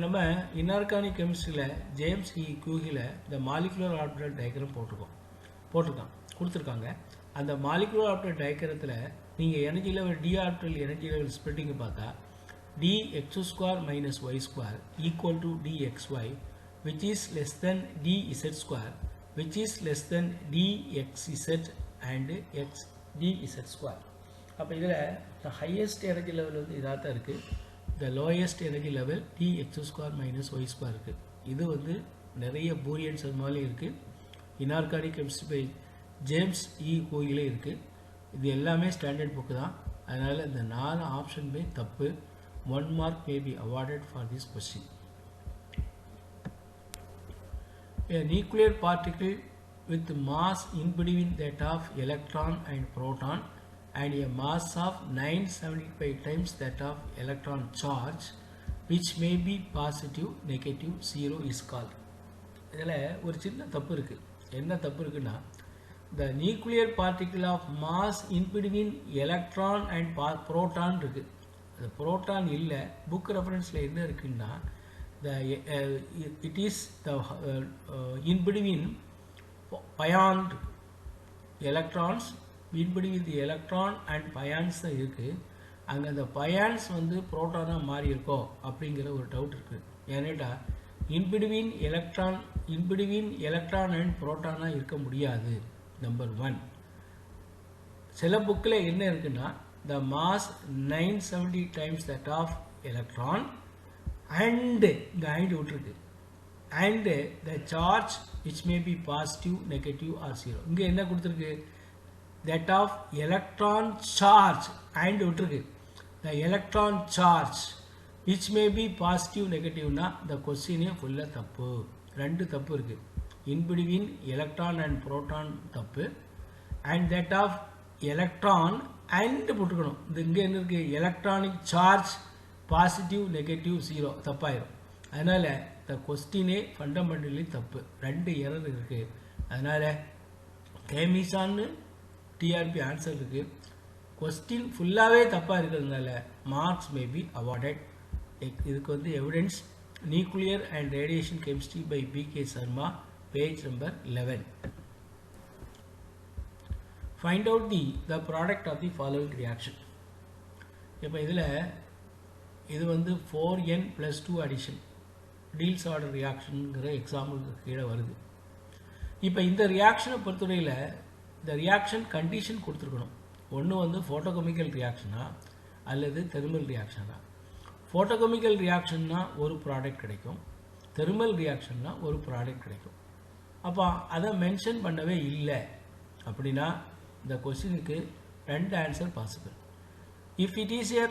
நம்ம இன்ஆர்கானிக் கெமிஸ்ட்ரியில் ஜேம்ஸ் கூகில் இந்த மாலிகுலர் ஆர்பிட்டல் டயக்ராம் கொடுத்துருக்காங்க. அந்த மாலிகுலர் ஆர்பிட்டல் டயக்ராத்தில் நீங்கள் energy level D orbital energy level ஸ்ப்ளிட்டிங்கை பார்த்தா dx square minus y square equal to dxy, which is less than dz square, which is less than dxz and dz square. அப்போ இதில் the highest energy level வந்து இதாக தான் இருக்குது. the lowest energy level dx square minus y square இருக்குது. இது வந்து நிறைய பூரியன் சர்மாலே இருக்குது. இன்ஆர்கானிக் கெமிஸ்ட்ரி பை ஜேம்ஸ் கூகிலே இருக்குது. இது எல்லாமே ஸ்டாண்டர்ட் புக்கு தான். அதனால் இந்த 4 ஆப்ஷனுமே தப்பு. 1 mark may be awarded for this question. A nuclear particle with mass in between that of electron and proton and a mass of 975 times that of electron charge which may be positive, negative, 0 is called. இதில் ஒரு சின்ன தப்பு இருக்குது. என்ன தப்பு இருக்குன்னா, the nuclear particle of mass in between electron and proton இருக்குது. அது proton இல்லை. புக் ரெஃபரன்ஸில் என்ன இருக்குன்னா, it is the in between pion electrons, in between the electron and pions தான் இருக்குது. அங்கே அந்த பயான்ஸ் வந்து புரோட்டானாக மாறி இருக்கோ அப்படிங்கிற ஒரு டவுட் இருக்குது. ஏன்னாட்டா இன்பிட்வீன் எலக்ட்ரான் அண்ட் புரோட்டானாக இருக்க முடியாது. நம்பர் 1. சில புக்கில் என்ன இருக்குன்னா, the mass 970 times that of electron and இந்த ஐண்டு விட்டுருக்கு, and the charge which may be positive, negative or 0. இங்கே என்ன கொடுத்துருக்கு, that of electron charge and விட்டுருக்கு, the electron charge which may be positive, negative னா the question ஃபுல்லாக தப்பு. 2 தப்பு இருக்குது. in between electron and proton தப்பு, and that of electron and போட்டுக்கணும். இது இங்கே என்ன இருக்குது, electronic charge positive, negative, 0 தப்பாயிரும். அதனால் the question ஃபண்டமெண்டலி தப்பு. 2 எரர் இருக்குது. அதனால் கேமிசான்னு டிஆர்பி ஆன்சர் இருக்குது. கொஸ்டின் ஃபுல்லாகவே தப்பாக இருக்கிறதுனால மார்க்ஸ் மே பி அவார்டட். இதுக்கு வந்து evidence nuclear and radiation chemistry by PK Sharma, page number 11. Find out the product of the following reaction. இப்போ இதில் இது வந்து 4n+2 அடிஷன் டீல்ஸ் ஆர்டர் ரியாக்ஷனுங்கிற எக்ஸாம்பிளுக்கு கீழே வருது. இப்போ இந்த ரியாக்ஷனை பொறுத்தவரையில் இந்த ரியாக்ஷன் கண்டிஷன் கொடுத்துருக்கணும். ஒன்று வந்து ஃபோட்டோகெமிக்கல் ரியாக்ஷனா அல்லது தெர்மல் ரியாக்ஷனா. ஃபோட்டோகெமிக்கல் ரியாக்ஷன்னா ஒரு ப்ராடக்ட் கிடைக்கும், தெர்மல் ரியாக்ஷன்னா ஒரு ப்ராடக்ட் கிடைக்கும். அப்போ அதை மென்ஷன் பண்ணவே இல்லை அப்படின்னா இந்த கொஸ்டினுக்கு 2 answer possible. If it is a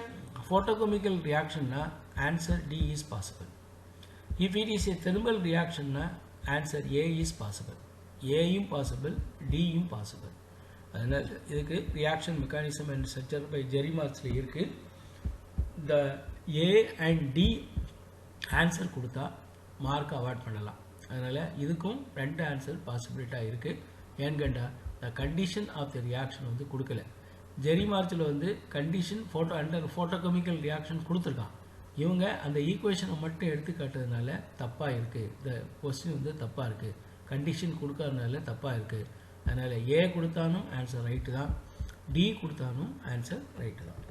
photochemical ரியாக்ஷன்னா answer D is possible. If it is a thermal ரியாக்ஷன்னா ஆன்சர் ஏ இஸ் பாசிபிள். ஏயும் பாசிபிள், டியும் பாசிபிள். அதனால் இதுக்கு reaction mechanism and structure by Jerry மார்க்ஸில் இருக்குது. இந்த ஏ அண்ட் டி ஆன்சர் கொடுத்தா மார்க் அவார்ட் பண்ணலாம். அதனால் இதுக்கும் 2 ஆன்சர் பாசிபிலிட்டாக இருக்குது. ஏன்னு கேட்டால் the condition of the reaction வந்து கொடுக்கல. ஜெரி மார்க்ஸில் வந்து கண்டிஷன் ஃபோட்டோகெமிக்கல் ரியாக்ஷன் கொடுத்துருக்கான். இவங்க அந்த ஈக்குவேஷனை மட்டும் எடுத்து காட்டுறதுனால தப்பாக இருக்குது. இந்த கொஸ்டின் வந்து தப்பாக இருக்குது, கண்டிஷன் கொடுக்கறதுனால தப்பாக இருக்குது. அதனால் ஏ கொடுத்தாலும் ஆன்சர் ரைட்டு தான், டி கொடுத்தாலும் ஆன்சர் ரைட்டு தான்.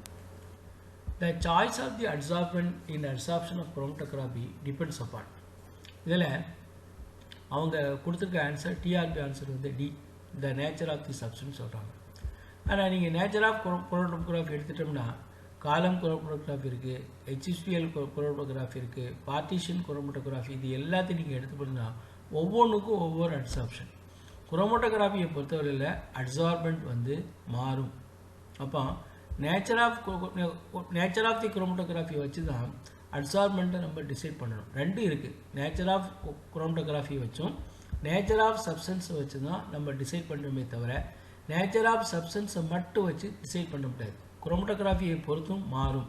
The choice of the adsorbent in adsorption of chromatography depends upon. இதில் அவங்க கொடுத்துருக்க ஆன்சர் டிஆர்பி ஆன்சர் வந்து D, the nature of the substance சொல்கிறாங்க. ஆனால் நீங்கள் நேச்சர் ஆஃப் குரோமட்டோகிராஃபி எடுத்துட்டோம்னா காலம் குரோமட்டோகிராஃபி இருக்குது, HSPL குரோமட்டோகிராஃபி இருக்குது, பார்ட்டிஷன் குரோமட்டோகிராஃபி, இது எல்லாத்தையும் நீங்கள் எடுத்து போனீங்கன்னா ஒவ்வொன்றுக்கும் ஒவ்வொரு அட்சார்ப்ஷன். குரோமட்டோகிராஃபியை பொறுத்தவரையில் அட்சார்பண்ட் வந்து மாறும். அப்போ நேச்சர் ஆஃப் தி குரோமட்டோகிராஃபி வச்சு தான் அட்சார்பண்ட்டை நம்ம டிசைட் பண்ணணும். 2 இருக்குது. நேச்சர் ஆஃப் குரோமட்டோகிராஃபி வச்சும் நேச்சர் ஆஃப் சப்ஸ்டன்ஸை வச்சு தான் நம்ம டிசைட் பண்ணுறோமே தவிர நேச்சர் ஆஃப் சப்ஸ்டன்ஸை மட்டும் வச்சு டிசைட் பண்ண முடியாது. குரோமட்டோகிராஃபியை பொறுத்தும் மாறும்.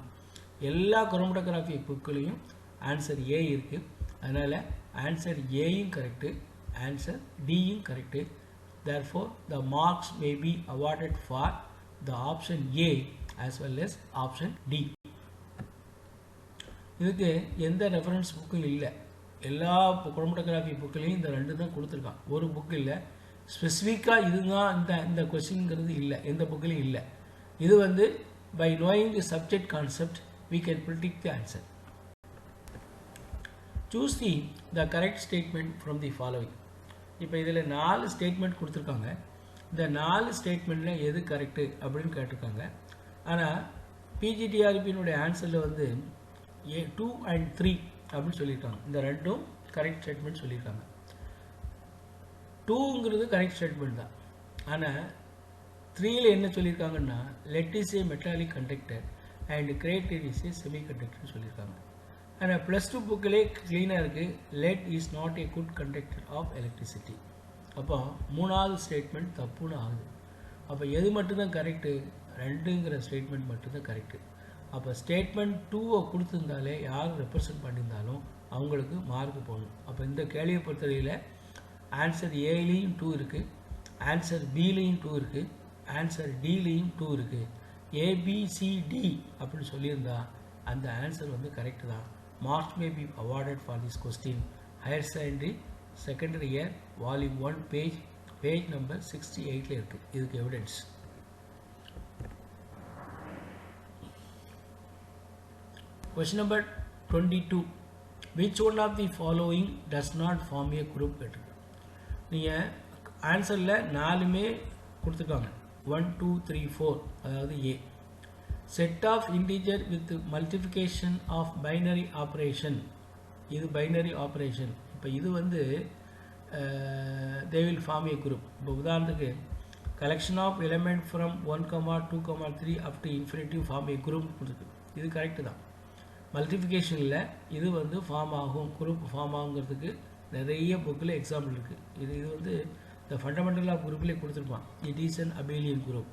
எல்லா குரோமட்டோகிராஃபி புக்குலையும் ஆன்சர் ஏ இருக்குது. அதனால் ஆன்சர் ஏயும் கரெக்டு, ஆன்சர் டியும் correct. therefore the marks may be awarded for the option A as well as option D. இதுக்கு எந்த ரெஃபரன்ஸ் புக்கும் இல்லை. எல்லா குரோமட்டோகிராஃபி புக்கிலையும் இந்த 2 தான் கொடுத்துருக்கான். ஒரு புக்கு இல்லை, ஸ்பெசிஃபிக்காக இதுதான் இந்த கொஸ்டின்ங்கிறது இல்லை, எந்த புக்கிலையும் இல்லை. இது வந்து by knowing the subject concept we can predict the answer. Choose the correct statement from the following. இப்போ இதில் 4 ஸ்டேட்மெண்ட் கொடுத்துருக்காங்க. இந்த 4 ஸ்டேட்மெண்ட்டில் எது கரெக்டு அப்படின்னு கேட்டிருக்காங்க. ஆனால் பிஜிடிஆர்பியினுடைய ஆன்சரில் வந்து 2 and 3 அப்படின்னு சொல்லியிருக்காங்க. இந்த 2ம் கரெக்ட் ஸ்டேட்மெண்ட் சொல்லியிருக்காங்க. 2ங்கிறது கரெக்ட் ஸ்டேட்மெண்ட் தான். ஆனால் 3ல என்ன சொல்லியிருக்காங்கன்னா lead is a metallic conductor and crater is a semiconductor சொல்லியிருக்காங்க. ஆனால் +2 புக்கிலே க்ளீனாக இருக்குது, lead is not a good conductor of electricity. அப்போ மூணாவது ஸ்டேட்மெண்ட் தப்புன்னு ஆகுது. அப்போ எது மட்டும்தான் கரெக்டு? 2ங்கிற ஸ்டேட்மெண்ட் மட்டும்தான் கரெக்டு. அப்போ ஸ்டேட்மெண்ட் 2வை கொடுத்துருந்தாலே யார் ரெப்ரசன்ட் பண்ணியிருந்தாலும் அவங்களுக்கு மார்க் போடணும். அப்போ இந்த கேள்வியை பொறுத்தவரையில் ஆன்சர் ஏலையும் 2 இருக்குது, ஆன்சர் பிலையும் 2 இருக்குது, ஆன்சர் டிலையும் 2 இருக்குது. ஏபிசிடி அப்படின்னு சொல்லியிருந்தா அந்த ஆன்சர் வந்து கரெக்டு தான். Marks may be awarded for this question. Higher secondary secondary year volume 1 page number 68 இருக்குது. இதுக்கு எவிடன்ஸ். Question number 22. Which one of the following does not form a group letter? நீங்கள் ஆன்சரில் 4மே கொடுத்துருக்காங்க. 1 2 3 4. அதாவது A. Set of integer with multiplication of binary operation. இது binary operation. இப்போ இது வந்து they will form a group. இப்போ உதாரணத்துக்கு collection of element from 1, 2, 3 up to infinity form a group கொடுத்துருக்கு. இது கரெக்டு தான். மல்டிஃபிகேஷனில் இது வந்து ஃபார்ம் ஆகும், குரூப் ஃபார்ம் ஆகுங்கிறதுக்கு நிறைய புக்கில் எக்ஸாம்பிள் இருக்குது. இது வந்து த ஃபண்டமெண்டல் ஆஃப் குரூப்லேயே கொடுத்துருப்பான். It is an abelian group.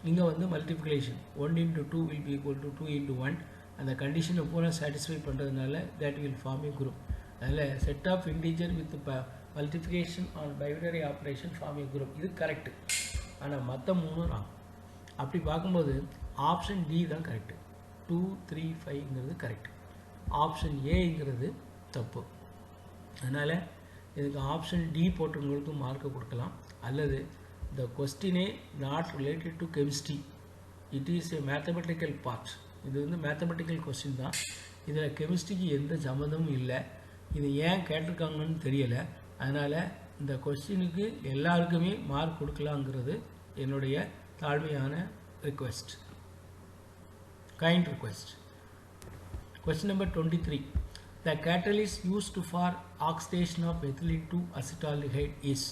இங்கே வந்து multiplication 1 into 2 will be equal to 2 into 1. அந்த கண்டிஷனை பூரா சாட்டிஸ்ஃபை பண்ணுறதுனால that will form a group. அதில் set of integer with multiplication on binary operation form a group. இது கரெக்டு. ஆனால் மற்ற 3 ராங். அப்படி பார்க்கும்போது ஆப்ஷன் டி தான் கரெக்டு. 2 3 5ங்கிறது கரெக்ட். ஆப்ஷன் ஏங்கிறது தப்பு. அதனால் இதுக்கு ஆப்ஷன் டி போட்டவங்களுக்கு மார்க்கை கொடுக்கலாம். அல்லது the கொஸ்டினே not related to chemistry, it is a mathematical part. இது வந்து மேத்தமெட்டிக்கல் கொஸ்டின் தான். இதில் கெமிஸ்ட்ரிக்கு எந்த சம்மந்தமும் இல்லை. இது ஏன் கேட்டிருக்காங்கன்னு தெரியலை. அதனால் இந்த கொஸ்டினுக்கு எல்லாருக்குமே மார்க் கொடுக்கலாங்கிறது என்னுடைய தாழ்மையான request, kind request. Question number 23. The catalyst used for oxidation of ethylene to acetaldehyde is.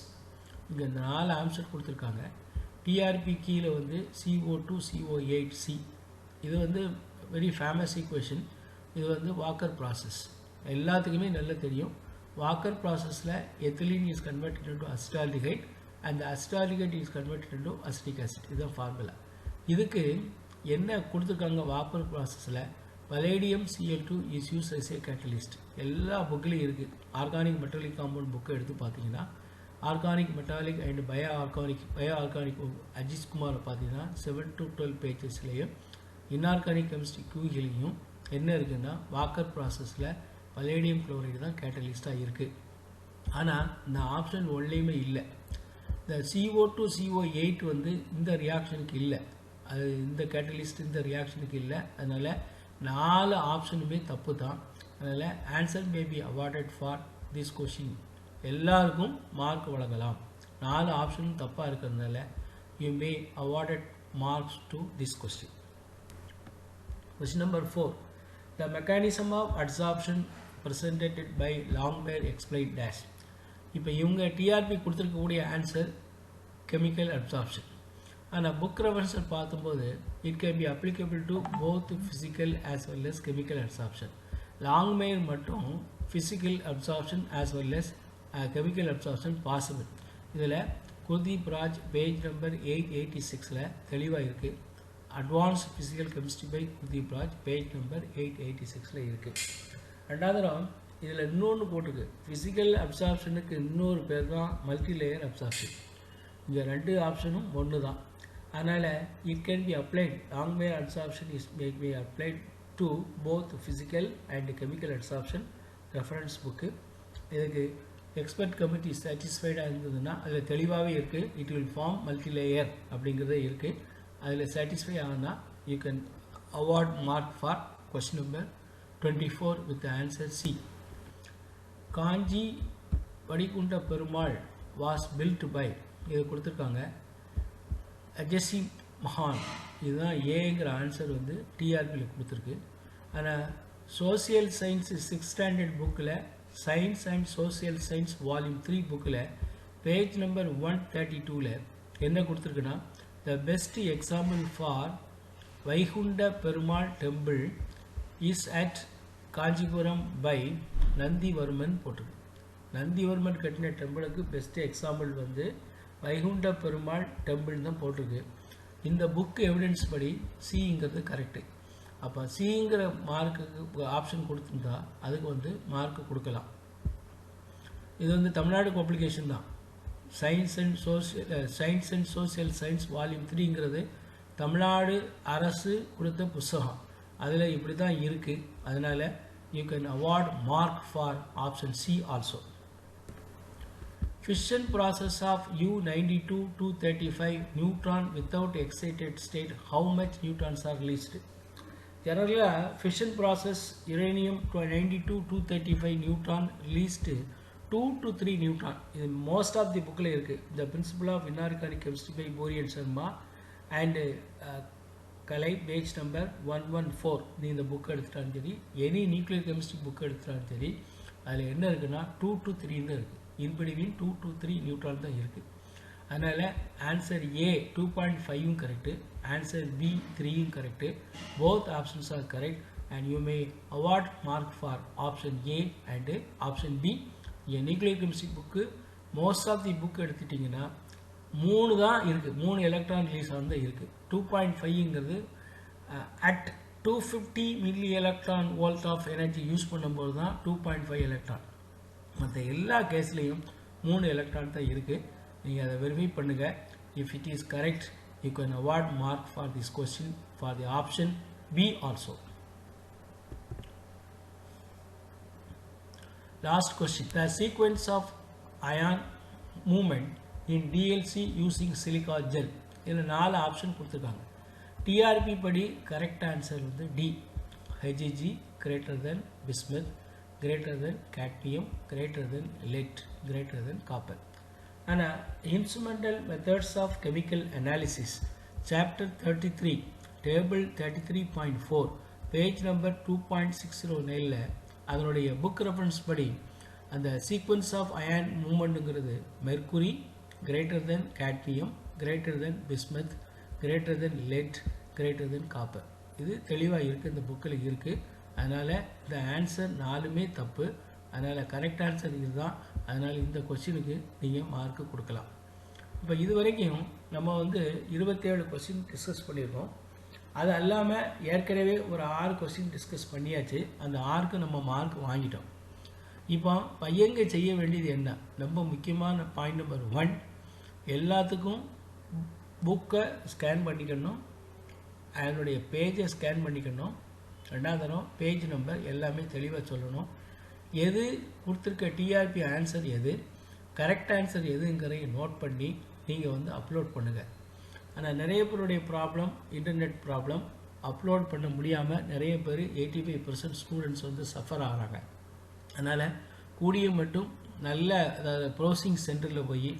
இங்கே இந்த 4 ஆன்சர் கொடுத்துருக்காங்க. டிஆர்பி கீழே வந்து CO2 CO8C. இது வந்து வெரி ஃபேமஸ் ஈக்குவேஷன். இது வந்து வாக்கர் ப்ராசஸ், எல்லாத்துக்குமே நல்லா தெரியும். வாக்கர் ப்ராசஸில் ethylene is converted into acetaldehyde and acetaldehyde is converted into acetic acid. இதுதான் ஃபார்முலா. இதுக்கு என்ன கொடுத்துருக்காங்க? வாக்கர் ப்ராசஸில் palladium Cl2 is use as a catalyst. எல்லா புக்கிலையும் இருக்குது. ஆர்கானிக் மெட்டாலிக் காம்பவுண்ட் புக்கை எடுத்து பார்த்தீங்கன்னா organic metallic and bio organic Ajith குமாரை பார்த்தீங்கன்னா 7 to 12 பேஜஸ்லேயும் இன்ஆர்கானிக் கெமிஸ்ட்ரி கியூகிலையும் என்ன இருக்குன்னா வாக்கர் ப்ராசஸில் பலேடியம் குளோரைடு தான் கேட்டலிஸ்ட்டாக இருக்குது. ஆனால் இந்த ஆப்ஷன் ஒன்லேயுமே இல்லை. இந்த CO2 CO8 வந்து இந்த ரியாக்ஷனுக்கு இல்லை. அது இந்த கேட்டலிஸ்ட் இந்த ரியாக்ஷனுக்கு இல்லை. அதனால் 4 ஆப்ஷனுமே தப்பு தான். அதனால் answer may be awarded for this question. எல்லாருக்கும் மார்க் வழங்கலாம். 4 ஆப்ஷனும் தப்பாக இருக்கிறதுனால you may awarded marks to this question. Question number 4. The mechanism of adsorption presented by Longmire explained dash. இப்போ இவங்க டிஆர்பி கொடுத்துருக்கக்கூடிய ஆன்சர் கெமிக்கல் அப்சார்ப்ஷன். ஆனால் புக் ரெஃபரன்ஸை பார்க்கும்போது it can be applicable to both physical as well as chemical absorption. Langmuir மட்டும் physical absorption as well as chemical absorption possible. இதில் குல்தீப் ராஜ் பேஜ் நம்பர் 886 தெளிவாக இருக்குது. Advance physical chemistry by Kuldeep Raj page number 886 இருக்குது. ரெண்டாவது இதில் இன்னொன்று போட்டிருக்கு. ஃபிசிக்கல் அப்சார்ப்ஷனுக்கு இன்னொரு பேர் தான் மல்டி லேயர் அப்சார்ப்ஷன். இங்கே 2 ஆப்ஷனும் ஒன்று தான். அதனால் it can be applied. Langmuir absorption is make be applied to both physical and chemical absorption. Reference book. இதுக்கு எக்ஸ்பர்ட் கமிட்டி சாட்டிஸ்ஃபைடாக இருந்ததுன்னா அதில் தெளிவாகவே இருக்குது. It will form multi layer அப்படிங்கிறதே இருக்குது. அதில் சாட்டிஸ்ஃபை ஆனால் you can award mark for question number 24 with the answer C. Kanchi Vaikunta Perumal was built by, இது கொடுத்துருக்காங்க, அஜசி மகான். இதுதான் ஏங்கிற ஆன்சர் வந்து டிஆர்பியில் கொடுத்துருக்கு. ஆனால் சோசியல் சயின்ஸ் 6th ஸ்டாண்டர்ட் புக்கில் science and social science volume 3 புக்கில் பேஜ் நம்பர் 132 என்ன கொடுத்துருக்குன்னா The best example for Vaikunda Perumal temple is at Kanchipuram by Nandivarman போட்டிருக்கு. நந்திவர்மன் கட்டின டெம்பிளுக்கு பெஸ்ட் எக்ஸாம்பிள் வந்து வைகுண்ட பெருமாள் டெம்பிள் தான் போட்டிருக்கு. இந்த புக் எவிடன்ஸ் படி சிங்கிறது கரெக்டு. அப்போ சிங்கிற மார்க்குக்கு ஆப்ஷன் கொடுத்துருந்தா அதுக்கு வந்து மார்க்கு கொடுக்கலாம். இது வந்து தமிழ்நாடு பப்ளிகேஷன் தான். Science and social science volume 3ங்கிறது தமிழ்நாடு அரசு கொடுத்த புத்தகம். அதில் இப்படி தான் இருக்குது. அதனால் you can award mark for option C also. Fission process of U92-235 neutron without excited state, how much neutrons are released? Generally, fission process uranium 92-235 neutron released 2 to 3 neutron. Most of the book the principle of inorganic chemistry by Bori and Sharma and Kalai, page number 114. In the book any nuclear chemistry book அதில் என்ன இருக்குன்னா 2 to 3 in between 2 to 3 neutron தான் இருக்கு. அதனால answer A 2.5 correct, answer B 3 correct. both options are correct and you may award mark for option A and option B. a nuclear chemistry book most of the book எடுத்துட்டீங்கன்னா 3 தான் இருக்கு, 3 எலக்ட்ரான் ரிலீஸ் ஆனது இருக்கு. 2.5ங்கிறது at 250 milli electron volt of energy use பண்ணும்போது தான் 2.5 எலக்ட்ரான். மற்ற எல்லா கேஸ்லையும் 3 எலக்ட்ரான் தான் இருக்குது. நீங்கள் அதை வெரிஃபை பண்ணுங்கள். If it is correct you can award mark for this question for the option B also. Last question. The sequence of ion movement in TLC using silica gel. இதில் 4 ஆப்ஷன் கொடுத்துருக்காங்க. டிஆர்பி படி கரெக்ட் ஆன்சர் வந்து D. Hg greater than bismuth, greater than cadmium, greater than lead, greater than copper. And instrumental methods of chemical analysis, chapter 33, table 33.4, page number 2.609 அதனுடைய புக் ரெஃபரன்ஸ் படி அந்த சீக்வன்ஸ் ஆஃப் அயான் மூமெண்ட்டுங்கிறது mercury greater than cadmium, greater than bismuth, greater than lead, greater than copper. இது தெளிவாக இருக்குது, இந்த புக்கில் இருக்குது. அதனால் இந்த ஆன்சர் 4மே தப்பு. அதனால் கரெக்ட் ஆன்சர் இதுதான். அதனால் இந்த கொஸ்டினுக்கு நீங்கள் மார்க்கு கொடுக்கலாம். இப்போ இது வரைக்கும் நம்ம வந்து 27 கொஸ்டின் டிஸ்கஸ் பண்ணியிருக்கோம். அது அல்லாமல் ஏற்கனவே ஒரு 6 கொஸ்டின் டிஸ்கஸ் பண்ணியாச்சு. அந்த 6க்கு நம்ம மார்க் வாங்கிட்டோம். இப்போ பையங்க செய்ய வேண்டியது என்ன, ரொம்ப முக்கியமான பாயிண்ட் நம்பர் 1, எல்லாத்துக்கும் புக்கை ஸ்கேன் பண்ணிக்கணும், அதனுடைய பேஜை ஸ்கேன் பண்ணிக்கணும். 2வது தரம் பேஜ் நம்பர் எல்லாமே தெளிவாக சொல்லணும். எது கொடுத்துருக்க டிஆர்பி ஆன்சர் எது, கரெக்ட் ஆன்சர் எதுங்கிறத நோட் பண்ணி நீங்கள் வந்து அப்லோட் பண்ணுங்கள். ஆனால் நிறைய பேருடைய ப்ராப்ளம் இன்டர்நெட் ப்ராப்ளம், அப்லோட் பண்ண முடியாமல் நிறைய பேர் 85% ஸ்டூடெண்ட்ஸ் வந்து சஃபர் ஆகிறாங்க. அதனால் கூடிய மட்டும் நல்ல, அதாவது ப்ரௌசிங் சென்டரில் போய்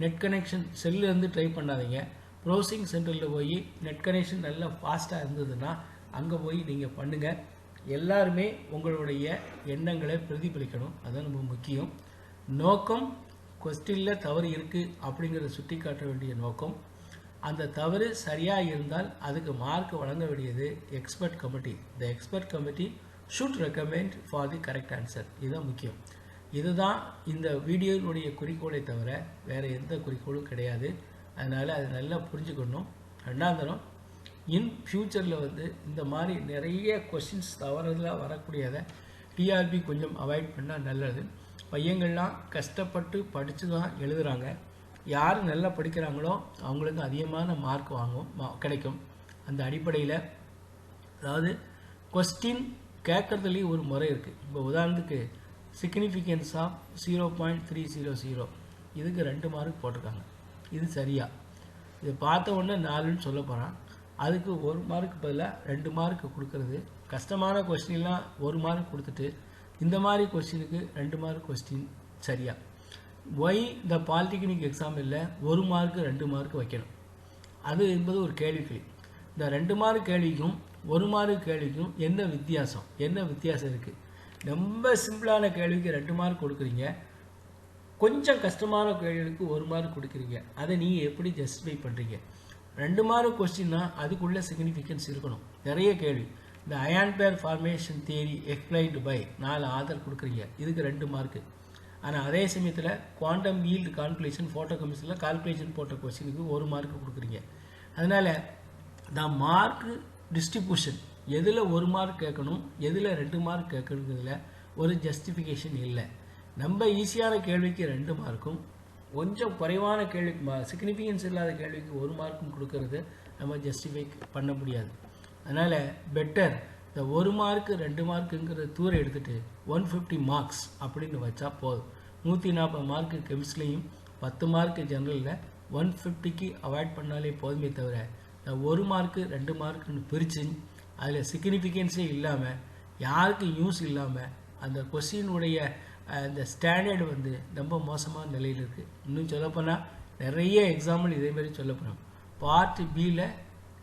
நெட் கனெக்ஷன் செல்லிருந்து ட்ரை பண்ணாதீங்க. ப்ரௌசிங் சென்டரில் போய் நெட் கனெக்ஷன் நல்லா ஃபாஸ்ட்டாக இருந்ததுன்னா அங்கே போய் நீங்கள் பண்ணுங்கள். எல்லாருமே உங்களுடைய எண்ணங்களை பிரதிபலிக்கணும், அதுதான் ரொம்ப முக்கியம். நோக்கம் கொஸ்டினில் தவறு இருக்குது அப்படிங்கிறத சுட்டி காட்ட வேண்டிய நோக்கம். அந்த தவறு சரியாக இருந்தால் அதுக்கு மார்க் வழங்க வேண்டியது expert committee. The expert committee should recommend for the correct answer. இதுதான் முக்கியம். இதுதான் இந்த வீடியோனுடைய குறிக்கோளை தவிர வேறு எந்த குறிக்கோளும் கிடையாது. அதனால் அதை நல்லா புரிஞ்சுக்கணும். 2வது தரம் இன் ஃப்யூச்சரில் வந்து இந்த மாதிரி நிறைய கொஸ்டின்ஸ் தவறுதலாக வரக்கூடியதை டிஆர்பி கொஞ்சம் அவாய்ட் பண்ணால் நல்லது. பையங்கள்லாம் கஷ்டப்பட்டு படித்து தான் எழுதுகிறாங்க. யார் நல்லா படிக்கிறாங்களோ அவங்களுக்கு அதிகமான மார்க் கிடைக்கும். அந்த அடிப்படையில் அதாவது கொஸ்டின் கேட்குறதுலேயும் ஒரு முறை இருக்குது. இப்போ உதாரணத்துக்கு சிக்னிஃபிகன்ஸ் ஆஃப் 0.300 இதுக்கு 2 மார்க் போட்டிருக்காங்க. இது சரியா? இது பார்த்த உடனே 4ன்னு சொல்ல போகிறான். அதுக்கு 1 மார்க் பதிலாக 2 மார்க் கொடுக்கறது கஷ்டமான கொஸ்டின்லாம் 1 மார்க் கொடுத்துட்டு இந்த மாதிரி கொஸ்டினுக்கு 2 மார்க் கொஸ்டின் சரியா? ஒய் இந்த பாலிடெக்னிக் எக்ஸாம் இல்லை 1 மார்க்கு 2 மார்க் வைக்கணும்? அது என்பது ஒரு கேள்விக்குறி. இந்த 2 மார்க் கேள்விக்கும் 1 மார்க் கேள்விக்கும் என்ன வித்தியாசம் இருக்குது? ரொம்ப சிம்பிளான கேள்விக்கு 2 மார்க் கொடுக்குறீங்க, கொஞ்சம் கஷ்டமான கேள்விக்கு 1 மார்க் கொடுக்குறீங்க. அதை நீங்கள் எப்படி ஜஸ்டிஃபை பண்ணுறீங்க? 2 மார்க் கொஸ்டின்னா அதுக்குள்ள சிக்னிஃபிகன்ஸ் இருக்கணும். நிறைய கேள்வி. இந்த ion pair formation theory explained by 4 author கொடுக்குறீங்க, இதுக்கு 2 மார்க்கு. ஆனால் அதே சமயத்தில் குவாண்டம் ஈல்டு கால்குலேஷன் ஃபோட்டோ கெமிஸ்ட்ரியில் கால்குலேஷன் போட்ட கொஸ்டினுக்கு 1 மார்க்கு கொடுக்குறீங்க. அதனால் த மார்க் டிஸ்ட்ரிபியூஷன் எதில் 1 மார்க் கேட்கணும், எதில் 2 மார்க் கேட்கணுங்கிறதுல ஒரு ஜஸ்டிஃபிகேஷன் இல்லை. நம்ம ஈஸியான கேள்விக்கு 2 மார்க்கும், கொஞ்சம் குறைவான கேள்விக்கு சிக்னிஃபிகன்ஸ் இல்லாத கேள்விக்கு 1 மார்க்கும் கொடுக்கறது நம்ம ஜஸ்டிஃபை பண்ண முடியாது. அதனால் பெட்டர் இந்த 1 மார்க்கு 2 மார்க்குங்கிறத தூர எடுத்துகிட்டு 150 மார்க்ஸ் அப்படின்னு வச்சா போதும். 140 மார்க்கு கெமிஸ்ட்ரிலையும் 10 மார்க்கு ஜெனரலில் 150க்கு அவாய்ட் பண்ணாலே போதுமே தவிர இந்த 1 மார்க்கு 2 மார்க்குன்னு பிரித்து அதில் சிக்னிஃபிகன்ஸே இல்லாமல் யாருக்கு யூஸ் இல்லாமல் அந்த கொஸ்டினுடைய அந்த ஸ்டாண்டர்டு வந்து ரொம்ப மோசமான நிலையில் இருக்குது. இன்னும் சொல்லப்போனால் நிறைய எக்ஸாம்பிள் இதேமாரி சொல்லப்போனோம். பார்ட் பியில்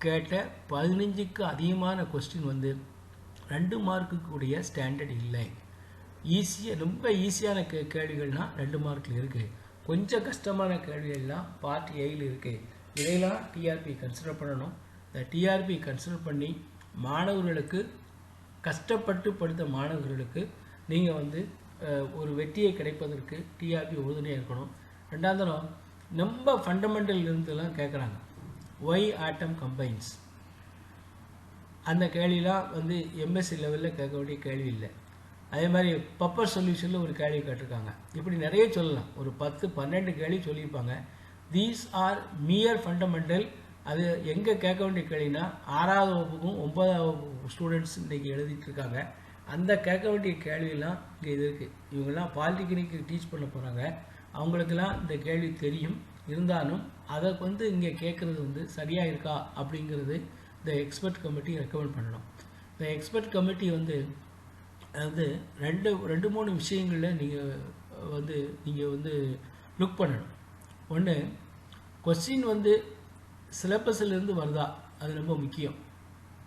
கேட்ட 15க்கு அதிகமான கொஸ்டின் வந்து 2 மார்க்குக்கு உடைய ஸ்டாண்டர்ட் இல்லை. ரொம்ப ஈஸியான கேள்விகள்னால் 2 மார்க்கில் இருக்குது. கொஞ்சம் கஷ்டமான கேள்விகள்லாம் பார்ட் ஏயில் இருக்குது. இதையெல்லாம் டிஆர்பி கன்சிடர் பண்ணணும். இந்த டிஆர்பி கன்சிடர் பண்ணி மாணவர்களுக்கு கஷ்டப்பட்டு படித்த மாணவர்களுக்கு நீங்கள் வந்து ஒரு வெற்றியை கிடைப்பதற்கு டிஆர்பி உறுதுணையாக இருக்கணும். 2வது ரொம்ப ஃபண்டமெண்டல் இருந்தெல்லாம் கேட்குறாங்க. ஒய் ஆட்டம் கம்பைன்ஸ், அந்த கேள்விலாம் வந்து எம்எஸ்சி லெவலில் கேட்க வேண்டிய கேள்வி இல்லை. அதே மாதிரி பப்பர் சொல்யூஷனில் ஒரு கேள்வி கேட்டிருக்காங்க. இப்படி நிறைய சொல்லலாம். ஒரு 10-12 கேள்வி சொல்லியிருப்பாங்க. These are mere fundamental. அது எங்கே கேட்க வேண்டிய கேள்வினா 6வது வகுப்புக்கும் 9வது வகுப்பு ஸ்டூடெண்ட்ஸ் இன்றைக்கி எழுதிட்டு இருக்காங்க. அந்த கேட்க வேண்டிய கேள்வியெல்லாம் இங்கே இது இருக்குது. இவங்கெல்லாம் பாலிடெக்னிக்கு டீச் பண்ண போகிறாங்க. அவங்களுக்கெல்லாம் இந்த கேள்வி தெரியும். இருந்தாலும் அதை வந்து இங்கே கேட்குறது வந்து சரியாக இருக்கா அப்படிங்கிறது இந்த எக்ஸ்பர்ட் கமிட்டி ரெக்கமெண்ட் பண்ணணும். இந்த எக்ஸ்பர்ட் கமிட்டி வந்து அதாவது 2-3 விஷயங்களில் நீங்கள் வந்து லுக் பண்ணணும். ஒன்று, கொஸ்டின் வந்து சிலபஸிலேருந்து வருதா, அது ரொம்ப முக்கியம்.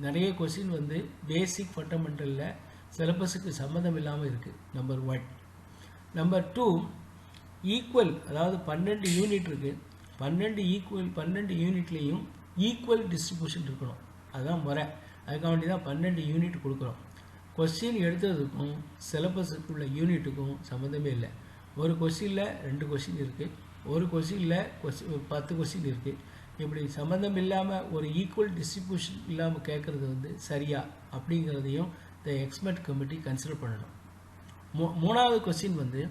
நிறைய கொஸ்டின் வந்து பேசிக் ஃபண்டமெண்டலில் சிலபஸுக்கு சம்மந்தம் இல்லாமல் இருக்குது. நம்பர் 1. நம்பர் 2, ஈக்குவல், அதாவது 12 யூனிட் இருக்குது. 12 யூனிட்லேயும் ஈக்குவல் டிஸ்ட்ரிபியூஷன் இருக்கணும். அதுதான் முறை. அதுக்காக வேண்டி தான் 12 யூனிட் கொடுக்குறோம். கொஸ்டின் எடுத்ததுக்கும் சிலபஸுக்குள்ள யூனிட்டுக்கும் சம்மந்தமே இல்லை. ஒரு கொஸ்டினில் 2 கொஸ்டின் இருக்குது, ஒரு கொஸ்டினில் 10 கொஸ்டின் இருக்குது. இப்படி சம்மந்தம் இல்லாமல் ஒரு ஈக்குவல் டிஸ்ட்ரிபியூஷன் இல்லாமல் கேட்குறது வந்து சரியா அப்படிங்கிறதையும் இந்த எக்ஸ்பர்ட் கமிட்டி கன்சிடர் பண்ணணும். 3வது கொஸ்டின் வந்து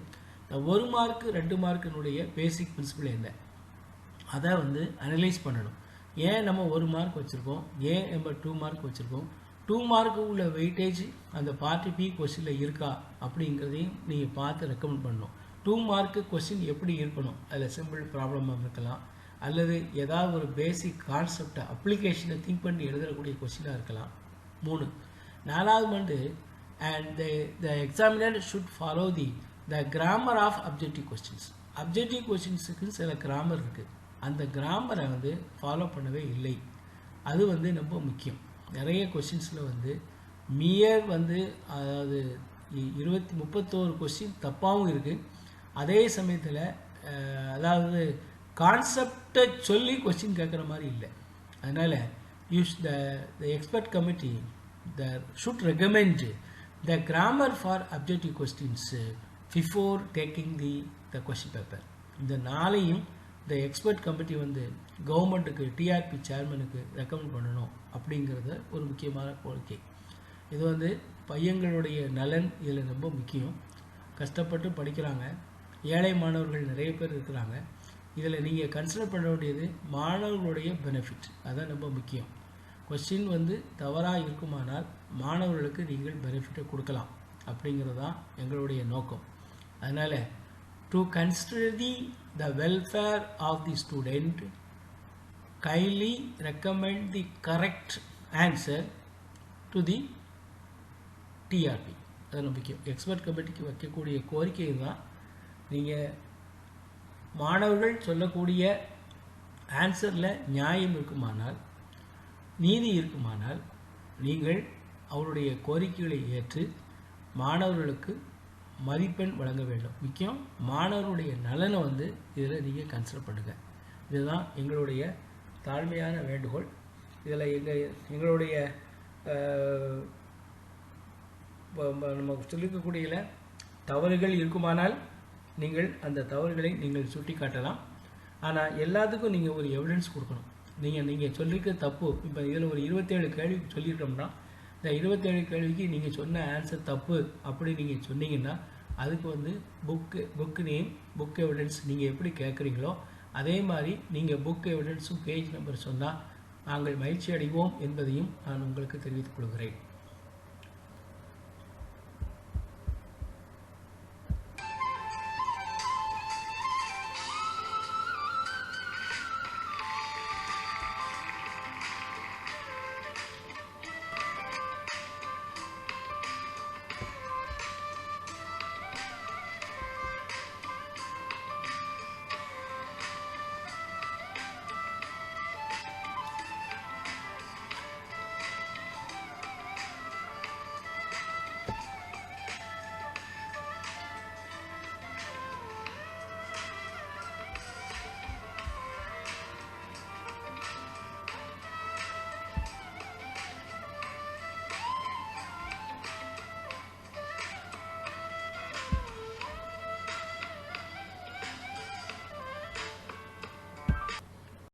1 மார்க்கு 2 மார்க்கினுடைய பேசிக் பிரின்சிபிள் என்ன, அதை வந்து அனலைஸ் பண்ணணும். ஏன் நம்ம 1 மார்க் வச்சுருக்கோம், ஏன் நம்ம 2 மார்க் வச்சுருக்கோம், 2 மார்க்கு உள்ள வெயிட்டேஜ் அந்த பார்ட்டி பி கொஸ்டினில் இருக்கா அப்படிங்கிறதையும் நீங்கள் பார்த்து ரெக்கமெண்ட் பண்ணணும். 2 மார்க்கு கொஸ்டின் எப்படி இருக்கணும், அதில் சிம்பிள் ப்ராப்ளமாக இருக்கலாம், அல்லது ஏதாவது ஒரு பேசிக் கான்செப்டை அப்ளிகேஷனை திங்க் பண்ணி எழுதக்கூடிய கொஸ்டினாக இருக்கலாம். 3. 4வது வந்து and the examiner should follow the grammar of objective questions. Objective கொஸ்டின்ஸுக்கு சில கிராமர் இருக்குது. அந்த கிராமரை வந்து ஃபாலோ பண்ணவே இல்லை. அது வந்து ரொம்ப முக்கியம். நிறைய கொஸ்டின்ஸில் வந்து மியர் வந்து அதாவது 31 கொஸ்டின் தப்பாகவும் இருக்குது. அதே சமயத்தில் அதாவது கான்செப்டை சொல்லி கொஸ்டின் கேட்குற மாதிரி இல்லை. அதனால் the expert committee should recommend the grammar for objective questions before taking the question paper. இந்த 4ஐயும் இந்த எக்ஸ்பர்ட் கமிட்டி வந்து கவர்மெண்ட்டுக்கு டிஆர்பி சேர்மனுக்கு ரெக்கமெண்ட் பண்ணணும் அப்படிங்கிறத ஒரு முக்கியமான கோரிக்கை. இது வந்து பையங்களுடைய நலன் இதில் ரொம்ப முக்கியம். கஷ்டப்பட்டு படிக்கிறாங்க, ஏழை மாணவர்கள் நிறைய பேர் இருக்கிறாங்க. இதில் நீங்கள் கன்சிடர் பண்ண வேண்டியது மாணவர்களுடைய பெனிஃபிட், அதுதான் ரொம்ப முக்கியம். கொஸ்டின் வந்து தவறாக இருக்குமானால் மாணவர்களுக்கு நீங்கள் பெனிஃபிட்டை கொடுக்கலாம் அப்படிங்கிறது தான் எங்களுடைய நோக்கம். அதனால் to consider the welfare of the student, kindly recommend the correct answer to the TRP. அது முக்கியம். எக்ஸ்பர்ட் கமிட்டிக்கு வைக்கக்கூடிய கோரிக்கை தான், நீங்கள் மாணவர்கள் சொல்லக்கூடிய ஆன்சரில் நியாயம் இருக்குமானால், நீதி இருக்குமானால், நீங்கள் அவருடைய கோரிக்கைகளை ஏற்று மாணவர்களுக்கு மதிப்பெண் வழங்க வேண்டும். முக்கியம் மாணவருடைய நலனை வந்து இதில் நீங்கள் கன்சிடர் பண்ணுங்கள். இதுதான் எங்களுடைய தாழ்மையான வேண்டுகோள். இதில் எங்களுடைய நம்ம சொல்லிக்கக்கூடிய தவறுகள் இருக்குமானால் நீங்கள் அந்த தவறுகளை நீங்கள் சுட்டி காட்டலாம். ஆனால் எல்லாத்துக்கும் நீங்கள் ஒரு எவிடன்ஸ் கொடுக்கணும். நீங்கள் சொல்லிக்க தப்பு. இப்போ இதில் ஒரு 27 கேள்வி சொல்லிட்டோம்னா, இந்த 27 கேள்விக்கு நீங்கள் சொன்ன ஆன்சர் தப்பு அப்படி நீங்கள் சொன்னீங்கன்னா அதுக்கு வந்து புக்கு நேம், புக் எவிடன்ஸ் நீங்கள் எப்படி கேட்குறீங்களோ அதே மாதிரி நீங்கள் புக் எவிடன்ஸும் பேஜ் நம்பர் சொன்னால் நாங்கள் மகிழ்ச்சி அடைவோம் என்பதையும் நான் உங்களுக்கு தெரிவித்துக் கொள்கிறேன்.